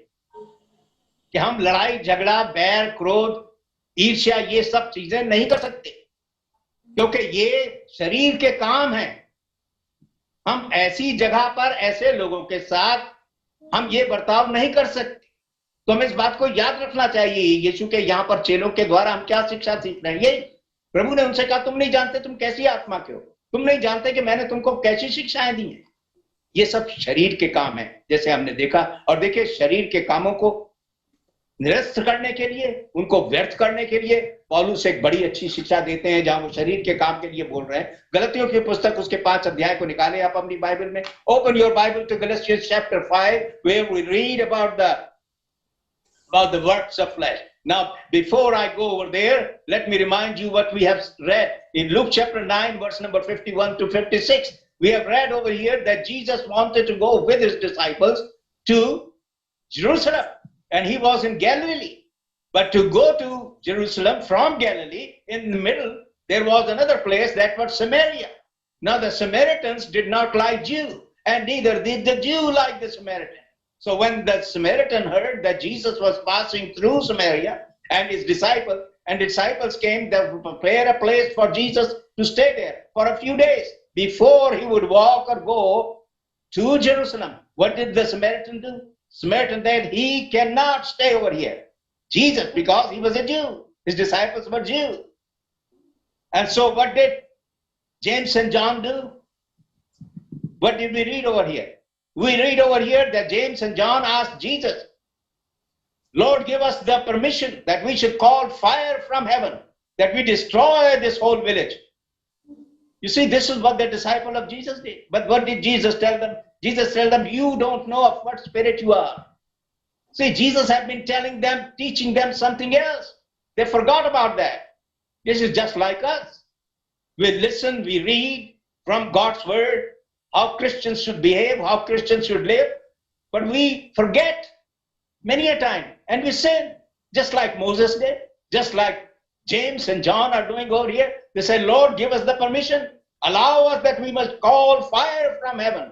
कि हम लड़ाई झगड़ा, बैर, क्रोध, ईर्ष्या, ये सब चीजें नहीं कर सकते, क्योंकि ये शरीर के काम हैं। हम ऐसी जगह पर ऐसे लोगों के साथ हम ये बर्ताव नहीं कर सकते। तो हमें इस बात को याद रखना चाहिए। यीशु के यहाँ पर चेलों के द्वारा हम क्या शिक्षा सीख रहे हैं। यही प्रभु ने उनसे कहा, तुम नहीं जानते तुम कैसी आत्मा के हो, तुम नहीं जानते कि मैंने तुमको कैसी शिक्षाएं दी हैं। ये सब शरीर के काम है, जैसे हमने देखा। और देखिए, शरीर के कामों को निरस्त करने के लिए, उनको व्यर्थ करने के लिए पौलुस एक बड़ी अच्छी शिक्षा देते हैं, जहां वो शरीर के काम के लिए बोल रहे हैं। गलतियों की पुस्तक उसके 5 अध्याय को निकाले आप अपनी बाइबल में। Open your Bible to Galatians chapter 5 where we read about the works of flesh. Now, before I go over there, let me remind you what we have read in Luke chapter 9 verse number 51 to 56. We have read over here that Jesus wanted to go with his disciples to Jerusalem, and he was in Galilee. But to go to Jerusalem from Galilee, in the middle, there was another place that was Samaria. Now the Samaritans did not like Jew, and neither did the Jew like the Samaritan. So when the Samaritan heard that Jesus was passing through Samaria, and his disciples came to prepare a place for Jesus to stay there for a few days before he would walk or go to Jerusalem. What did the Samaritan do? Samaritan said, he cannot stay over here. Jesus, because he was a Jew, his disciples were Jews. And so what did James and John do? What did we read over here? We read over here that James and John asked Jesus, Lord, give us the permission that we should call fire from heaven, that we destroy this whole village. You see, this is what the disciple of Jesus did. But what did Jesus tell them? Jesus told them, you don't know of what spirit you are. See, Jesus had been telling them, teaching them something else. They forgot about that. This is just like us. We listen, we read from God's word, how Christians should behave, how Christians should live. But we forget many a time, and we sin, just like Moses did, just like James and John are doing over here. They say, Lord, give us the permission. Allow us that we must call fire from heaven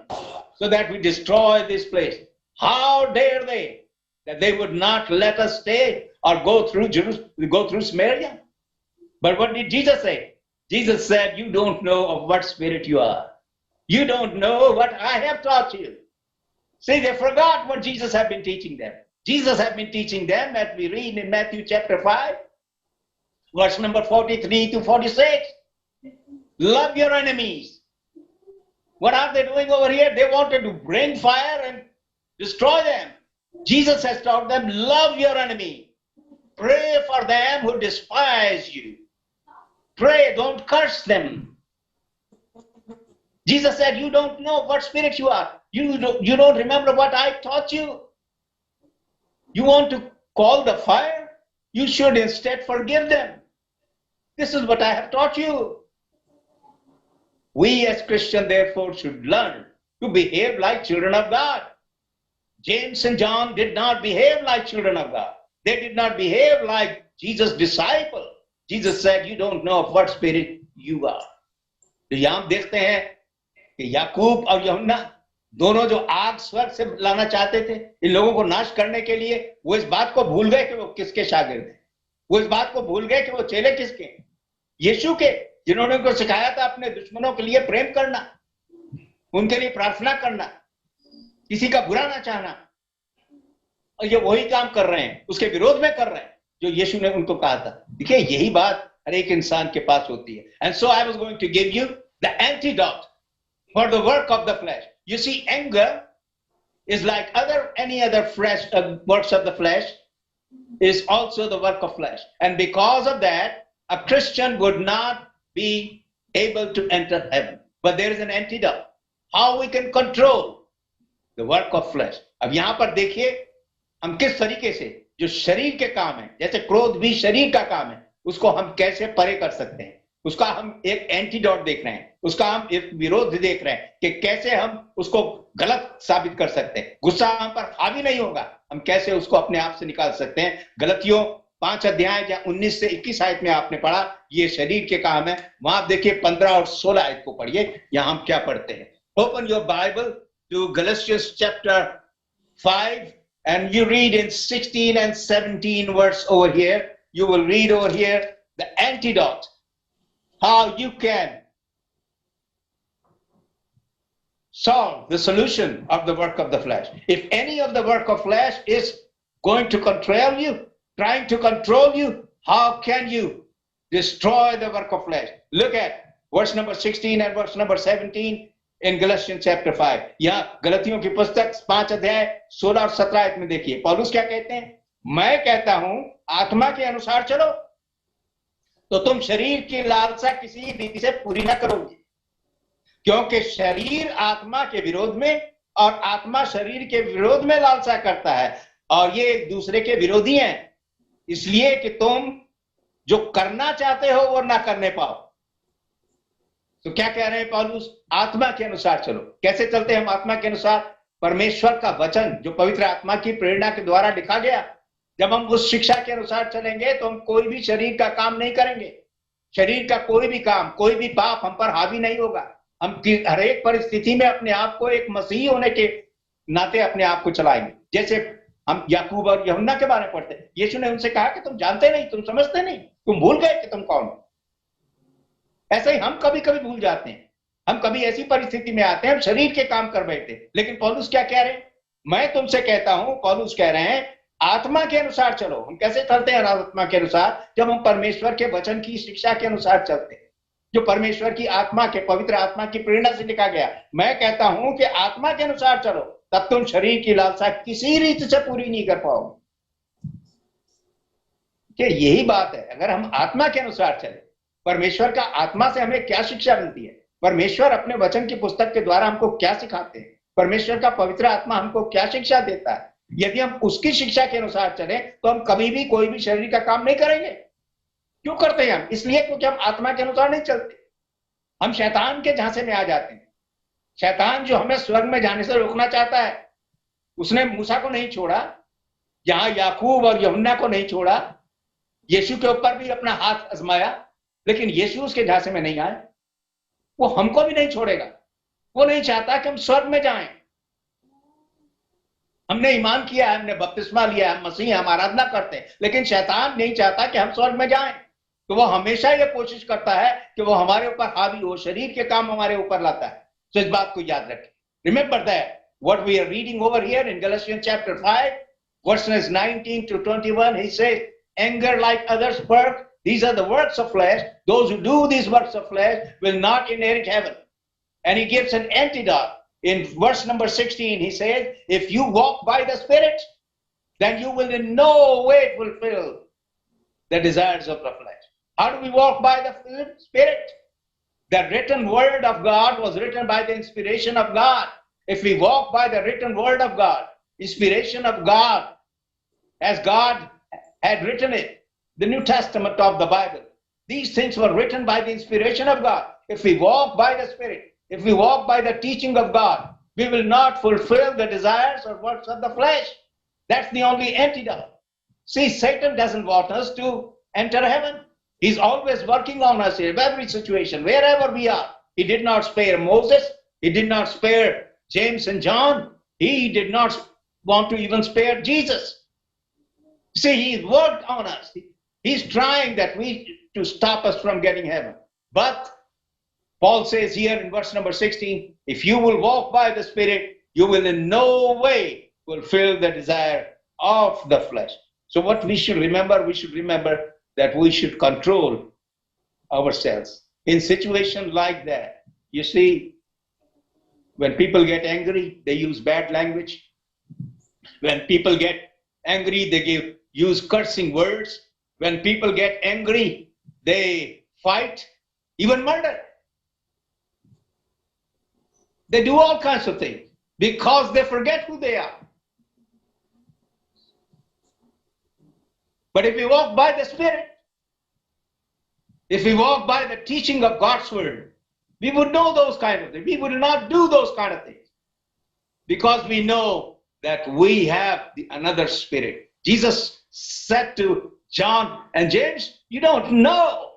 so that we destroy this place. How dare they that they would not let us stay or go through Samaria? But what did Jesus say? Jesus said, you don't know of what spirit you are. You don't know what I have taught you. See, they forgot what Jesus had been teaching them. Jesus had been teaching them, as we read in Matthew chapter 5, verse number 43 to 46. Love your enemies. What are they doing over here? They wanted to bring fire and destroy them. Jesus has taught them, love your enemy. Pray for them who despise you. Pray, don't curse them. Jesus said, you don't know what spirit you are. You don't remember what I taught you. You want to call the fire? You should instead forgive them. This is what I have taught you. We as Christians, therefore, should learn to behave like children of God. James and John did not behave like children of God. They did not behave like Jesus' disciple. Jesus said, you don't know of what spirit you are. तो यहाँ हम देखते हैं कि याकूब और यूहन्ना दोनों जो आग स्वर्ग से लाना चाहते थे इन लोगों को नाश करने के लिए, वो इस बात को भूल गए कि वो किसके शागिर्द हैं। वो इस बात को भूल गए कि वो चेले किसके हैं? यीशु के, जिन्होंने उनको सिखाया था अपने दुश्मनों के लिए प्रेम करना, उनके लिए प्रार्थना करना, किसी का बुरा ना चाहना। और ये वही काम कर रहे हैं, उसके विरोध में कर रहे हैं जो यीशु ने उनको कहा था। देखिए, यही बात हर एक इंसान के पास होती है। And so I was going to give you the antidote for the work of the flesh. You see, anger is like any other flesh, works of the flesh is also the work of flesh. And because of that, a Christian would not be able to enter heaven. But there is an antidote. How we can control the work of flesh. अब यहाँ पर देखिए हम किस तरीके से जो शरीर के काम है, जैसे क्रोध भी शरीर का काम है, उसको हम कैसे परे कर सकते हैं। उसका हम एक एंटीडोट देख रहे हैं, उसका हम एक विरोध देख रहे हैं कि कैसे हम उसको गलत साबित कर सकते हैं। गुस्सा हम पर हावी नहीं होगा, हम कैसे उसको अपने आप से निकाल सकते हैं। गलतियों 5 अध्याय या 19 से 21 आयत में आपने पढ़ा, ये शरीर के काम है। वहां देखिए 15 और 16 आयत को पढ़िए, यहां हम क्या पढ़ते हैं। Open your Bible to Galatians chapter 5 and you read in 16 and 17 verse over here. You will read over here the antidote, how you can solve the solution of the work of the flesh. If any of the work of flesh is going to control you, trying to control you, how can you destroy the work of flesh? Look at verse number 16 and verse number 17 in Galatians chapter 5. यहाँ गलतियों की पुस्तक 5 अध्याय 16 और 17 आयत में देखिए पौलुस क्या कहते हैं। मैं कहता हूं आत्मा के अनुसार चलो तो तुम शरीर की लालसा किसी रीति से पूरी ना करोगे, क्योंकि शरीर आत्मा के विरोध में और आत्मा शरीर के विरोध में लालसा करता है और ये एक दूसरे के विरोधी हैं, इसलिए कि तुम जो करना चाहते हो वो ना करने पाओ। तो क्या कह रहे हैं पौलुस? आत्मा के अनुसार चलो। कैसे चलते हैं हम आत्मा के अनुसार? परमेश्वर का वचन जो पवित्र आत्मा की प्रेरणा के द्वारा लिखा गया, जब हम उस शिक्षा के अनुसार चलेंगे तो हम कोई भी शरीर का काम नहीं करेंगे। शरीर का कोई भी काम, कोई भी पाप हम पर हावी नहीं होगा। हम हर एक परिस्थिति में अपने आप को एक मसीही होने के नाते अपने आप को चलाएंगे। जैसे हम याकूब और यूहन्ना के बारे में पढ़ते हैं, यीशु ने उनसे कहा कि तुम जानते नहीं, तुम समझते नहीं, तुम भूल गए कि तुम कौन हो। ऐसे ही हम कभी कभी भूल जाते हैं, हम कभी ऐसी परिस्थिति में आते हैं हम शरीर के काम कर बैठे। लेकिन पौलुस क्या कह रहे हैं? मैं तुमसे कहता हूं, पौलुस कह रहे हैं आत्मा के अनुसार चलो। हम कैसे चलते हैं आत्मा के अनुसार? जब हम परमेश्वर के वचन की शिक्षा के अनुसार चलते हैं, जो परमेश्वर की आत्मा के पवित्र आत्मा की प्रेरणा से लिखा गया। मैं कहता हूं कि आत्मा के अनुसार चलो, तब तुम शरीर की लालसा किसी रीति से पूरी नहीं कर पाओगे। कि यही बात है, अगर हम आत्मा के अनुसार चले, परमेश्वर का आत्मा से हमें क्या शिक्षा मिलती है, परमेश्वर अपने वचन की पुस्तक के द्वारा हमको क्या सिखाते हैं, परमेश्वर का पवित्र आत्मा हमको क्या शिक्षा देता है, यदि हम उसकी शिक्षा के अनुसार चले तो हम कभी भी कोई भी शरीर का काम नहीं करेंगे। क्यों करते हैं हम? इसलिए क्योंकि हम आत्मा के अनुसार नहीं चलते, हम शैतान के झांसे में आ जाते हैं। शैतान जो हमें स्वर्ग में जाने से रोकना चाहता है, उसने मूसा को नहीं छोड़ा, जहां याकूब और यूहन्ना को नहीं छोड़ा, यीशु के ऊपर भी अपना हाथ आजमाया, लेकिन यीशु उसके झांसे में नहीं आए। वो हमको भी नहीं छोड़ेगा। वो नहीं चाहता कि हम स्वर्ग में जाएं। हमने ईमान किया है, हमने बपतिस्मा लिया है, मसीह हम आराधना करते हैं, लेकिन शैतान नहीं चाहता कि हम स्वर्ग में जाएं। तो वो हमेशा ये कोशिश करता है कि वो हमारे ऊपर हावी हो, शरीर के काम हमारे ऊपर लाता है। तो इस बात को याद रखें। Remember that what we are reading over here in Galatians chapter 5 verses 19 to 21, he says, anger like others work, these are the works of flesh, those who do these works of flesh will not inherit heaven. And he gives an antidote in verse number 16. He says, if you walk by the Spirit, then you will in no way fulfill the desires of the flesh. How do we walk by the Spirit? The written word of God was written by the inspiration of God. If we walk by the written word of God, inspiration of God, as God had written it, the New Testament of the Bible, these things were written by the inspiration of God. If we walk by the Spirit, if we walk by the teaching of God, we will not fulfill the desires or works of the flesh. That's the only antidote. See, Satan doesn't want us to enter heaven. He's always working on us in every situation, wherever we are. He did not spare Moses. He did not spare James and John. He did not want to even spare Jesus. See, he's worked on us. He's trying to stop us from getting heaven. But Paul says here in verse number 16, if you will walk by the Spirit, you will in no way fulfill the desire of the flesh. So what we should remember that we should control ourselves. In situations like that, you see, when people get angry, they use bad language. When people get angry, they use cursing words. When people get angry, they fight, even murder. They do all kinds of things because they forget who they are. But if we walk by the Spirit, if we walk by the teaching of God's word, we would know those kind of things. We would not do those kind of things because we know that we have another Spirit. Jesus said to John and James, you don't know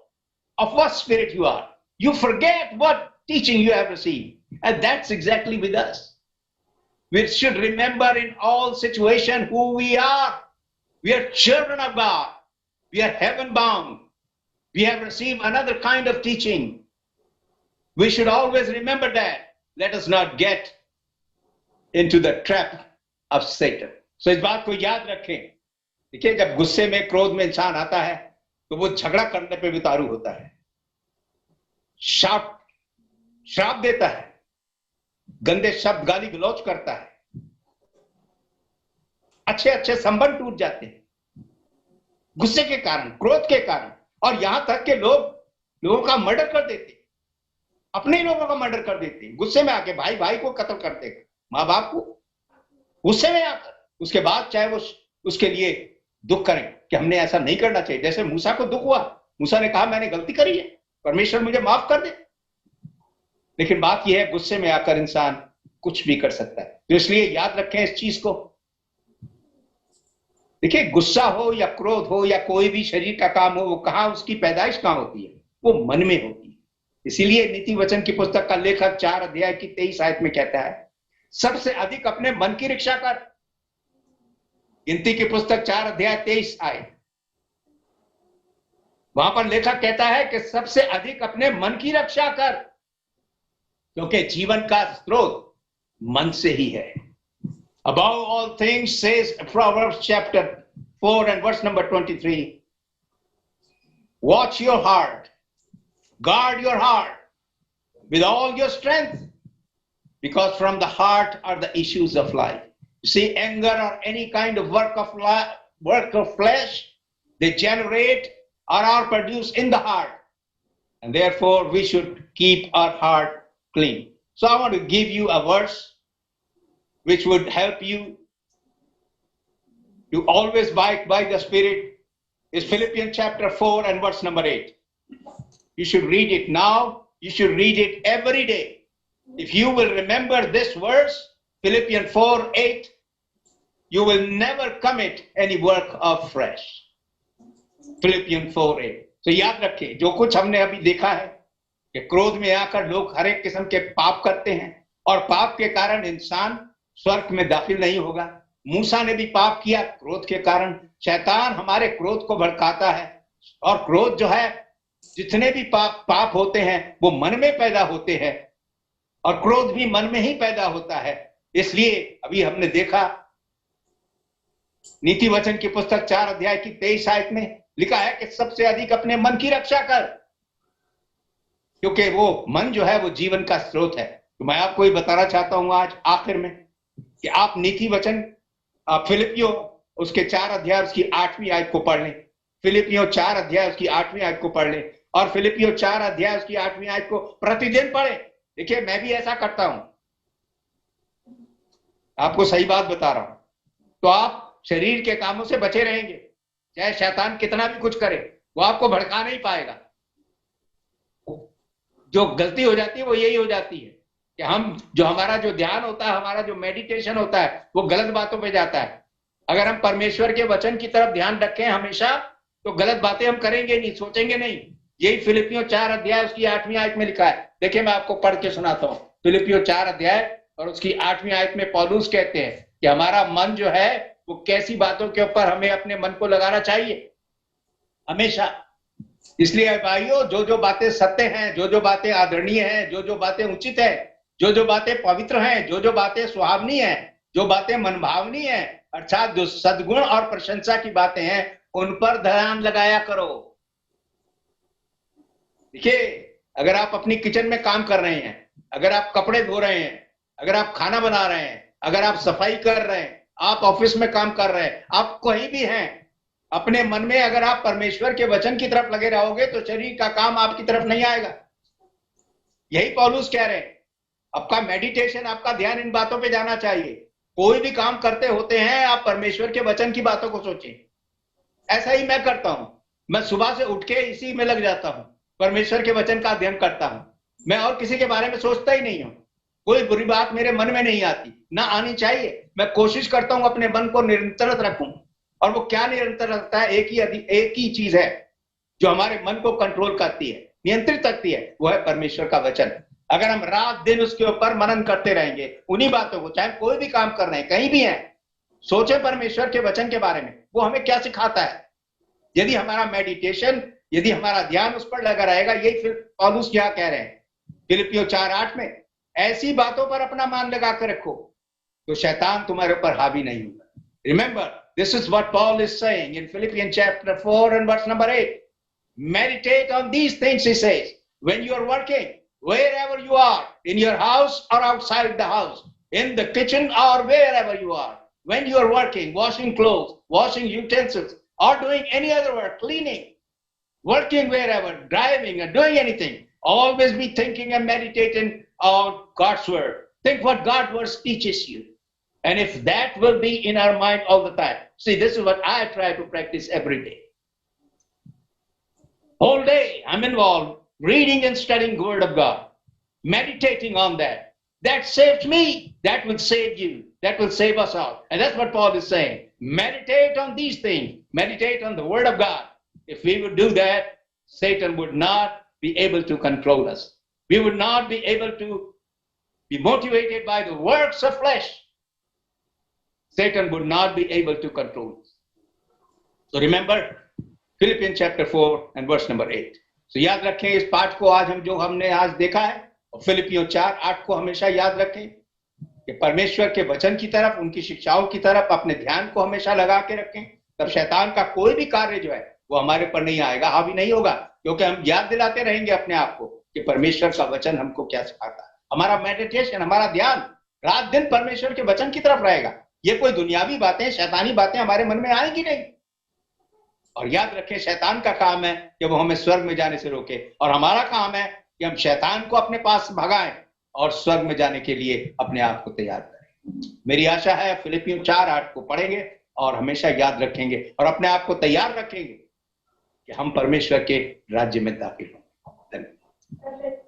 of what spirit you are. You forget what teaching you have received. And that's exactly with us. We should remember in all situations who we are. We are children of God. We are heaven bound. We have received another kind of teaching. We should always remember that. Let us not get into the trap of Satan. So इस बात को याद रखें। देखिए, जब गुस्से में, क्रोध में इंसान आता है तो वो झगड़ा करने पे भी उतारू होता है, श्राप देता है, गंदे शब्द, गाली गलौज करता है, अच्छे अच्छे संबंध टूट जाते हैं गुस्से के कारण, क्रोध के कारण, और यहां तक के लोगों का मर्डर कर देते, अपने ही लोगों का मर्डर कर देते, गुस्से में आके भाई भाई को कत्ल कर देगा, माँ बाप को गुस्से में आकर। उसके बाद चाहे वो उसके लिए दुख करें कि हमने ऐसा नहीं करना चाहिए। जैसे मूसा को दुख हुआ, मूसा ने कहा मैंने गलती करी है, परमेश्वर मुझे माफ कर दे। लेकिन बात यह है, गुस्से में आकर इंसान कुछ भी कर सकता है। तो इसलिए याद रखें इस चीज को। देखिए, गुस्सा हो या क्रोध हो या कोई भी शरीर का काम हो, वो कहां, उसकी पैदाइश कहां होती है? वो मन में होती है। इसीलिए नीति वचन की पुस्तक का लेखक 4 अध्याय की 23 आयत में कहता है, सबसे अधिक अपने मन की रक्षा कर। गिनती की पुस्तक 4 अध्याय 23 आयत, वहां पर लेखक कहता है कि सबसे अधिक अपने मन की रक्षा कर, क्योंकि जीवन का स्रोत मन से ही है। Above all things, says Proverbs chapter 4 and verse number 23, watch your heart, guard your heart with all your strength, because from the heart are the issues of life. You see, anger or any kind of work of flesh They generate or are produced in the heart. And therefore, we should keep our heart clean. So I want to give you a verse which would help you to always abide by the Spirit. Is Philippians chapter 4 and verse number 8. You should read it now. You should read it every day. If you will remember this verse, Philippians 4:8, you will never commit any work of flesh. Philippians 4:8. तो याद रखें, जो कुछ हमने अभी देखा है कि क्रोध में आकर लोग हर एक किस्म के पाप करते हैं और पाप के कारण इंसान स्वर्ग में दाखिल नहीं होगा। मूसा ने भी पाप किया क्रोध के कारण। शैतान हमारे क्रोध को भड़काता है और क्रोध जो है, जितने भी पाप होते हैं वो मन में पैदा होते हैं और क्रोध भी मन में ही पैदा होता है। इसलिए अभी हमने देखा नीति वचन की पुस्तक 4 अध्याय की 23 आयत में लिखा है कि सबसे अधिक अपने मन की रक्षा कर, क्योंकि वो मन जो है वो जीवन का स्रोत है। तो मैं आपको ये बताना चाहता हूं आज आखिर में कि आप नीति वचन फिलिपियों उसके 4 अध्याय उसकी 8वीं आयत को पढ़ लें। फिलिपियों 4 अध्याय उसकी 8वीं आयत को पढ़ लें और फिलिपियों 4 अध्याय उसकी 8वीं आयत को प्रतिदिन पढ़ें। देखिए, मैं भी ऐसा करता हूं, आपको सही बात बता रहा हूं। तो आप शरीर के कामों से बचे रहेंगे, चाहे शैतान कितना भी कुछ करे, वो आपको भड़का नहीं पाएगा। जो गलती हो जाती है वो यही हो जाती है कि हमारा जो ध्यान होता है, हमारा जो मेडिटेशन होता है, वो गलत बातों पे जाता है। अगर हम परमेश्वर के वचन की तरफ ध्यान रखें हमेशा, तो गलत बातें हम करेंगे नहीं, सोचेंगे नहीं। यही फिलिपियों 4 अध्याय उसकी 8वीं आयत में लिखा है। देखिए, मैं आपको पढ़ के सुनाता हूं। फिलिपियों 4 अध्याय और उसकी 8वीं आयत में पौलुस कहते हैं कि हमारा मन जो है वो कैसी बातों के ऊपर हमें अपने मन को लगाना चाहिए हमेशा। इसलिए भाइयों, जो जो बातें सत्य हैं, जो जो बातें आदरणीय हैं, जो जो बातें उचित है, जो जो बातें पवित्र हैं, जो जो बातें सुहावनी हैं, जो बातें मनभावनी हैं, अर्थात जो सद्गुण और प्रशंसा की बातें हैं, उन पर ध्यान लगाया करो। देखिए, अगर आप अपनी किचन में काम कर रहे हैं, अगर आप कपड़े धो रहे हैं, अगर आप खाना बना रहे हैं, अगर आप सफाई कर रहे हैं, आप ऑफिस में काम कर रहे हैं, आप कहीं भी हैं, अपने मन में अगर आप परमेश्वर के वचन की तरफ लगे रहोगे तो शरीर का काम आपकी तरफ नहीं आएगा। यही पौलुस कह रहे हैं। आपका मेडिटेशन, आपका ध्यान इन बातों पे जाना चाहिए। कोई भी काम करते होते हैं, आप परमेश्वर के वचन की बातों को सोचें। ऐसा ही मैं करता हूं। मैं सुबह से उठ के इसी में लग जाता हूं, परमेश्वर के वचन का अध्ययन करता हूं। मैं और किसी के बारे में सोचता ही नहीं हूं। कोई बुरी बात मेरे मन में नहीं आती, ना आनी चाहिए। मैं कोशिश करता हूं अपने मन को निरंतर रखूं। और वो क्या निरंतर रखता है? एक ही चीज है जो हमारे मन को कंट्रोल करती है, नियंत्रित करती है, वो है परमेश्वर का वचन। अगर हम रात दिन उसके ऊपर मनन करते रहेंगे, उन्हीं बातों को, चाहे कोई भी काम कर रहे हैं, कहीं भी हैं, सोचे परमेश्वर के वचन के बारे में, वो हमें क्या सिखाता है। यदि हमारा मेडिटेशन, यदि हमारा ध्यान उस पर लगा रहेगा, यही फिर पौलुस क्या कह रहे हैं फिलिपियों 4:8 में, ऐसी बातों पर अपना मान लगा कर रखो तो शैतान तुम्हारे ऊपर हावी नहीं होगा। Remember, this is what Paul is saying in Philippians chapter 4 and verse number 8. Meditate on these things, he says, when you are working, wherever you are, in your house or outside the house, in the kitchen or wherever you are, when you are working, washing clothes, washing utensils, or doing any other work, cleaning, working wherever, driving, or doing anything, always be thinking and meditating on God's word. Think what God's word teaches you. And if that will be in our mind all the time. See, this is what I try to practice every day. Whole day I'm involved reading and studying the word of God, meditating on that. That saves me. That will save you. That will save us all. And that's what Paul is saying. Meditate on these things. Meditate on the word of God. If we would do that, Satan would not be able to control us. We would not be able to be motivated by the works of flesh. Satan would not be able to control us. So remember Philippians chapter 4 and verse number 8. So याद रखें इस पाठ को, आज हमने आज देखा है, और फिलिपियों 4:8 को हमेशा याद रखें कि परमेश्वर के वचन की तरफ, उनकी शिक्षाओं की तरफ अपने ध्यान को हमेशा लगा के रखें। तब शैतान का कोई भी कार्य जो है वो हमारे पर नहीं आएगा, हावी नहीं होगा, क्योंकि हम याद दिलाते रहेंगे अपने आप को कि परमेश्वर का वचन हमको क्या सिखाता है। हमारा मेडिटेशन, हमारा ध्यान रात दिन परमेश्वर के वचन की तरफ रहेगा। ये कोई दुनियावी बातें, शैतानी बातें हमारे मन में आएंगी नहीं। और याद रखें, शैतान का काम है कि वो हमें स्वर्ग में जाने से रोके, और हमारा काम है कि हम शैतान को अपने पास भगाएं और स्वर्ग में जाने के लिए अपने आप को तैयार करें। मेरी आशा है फिलिपियों 4:8 को पढ़ेंगे और हमेशा याद रखेंगे और अपने आप को तैयार रखेंगे कि हम परमेश्वर के राज्य में दाखिल हों। धन्यवाद।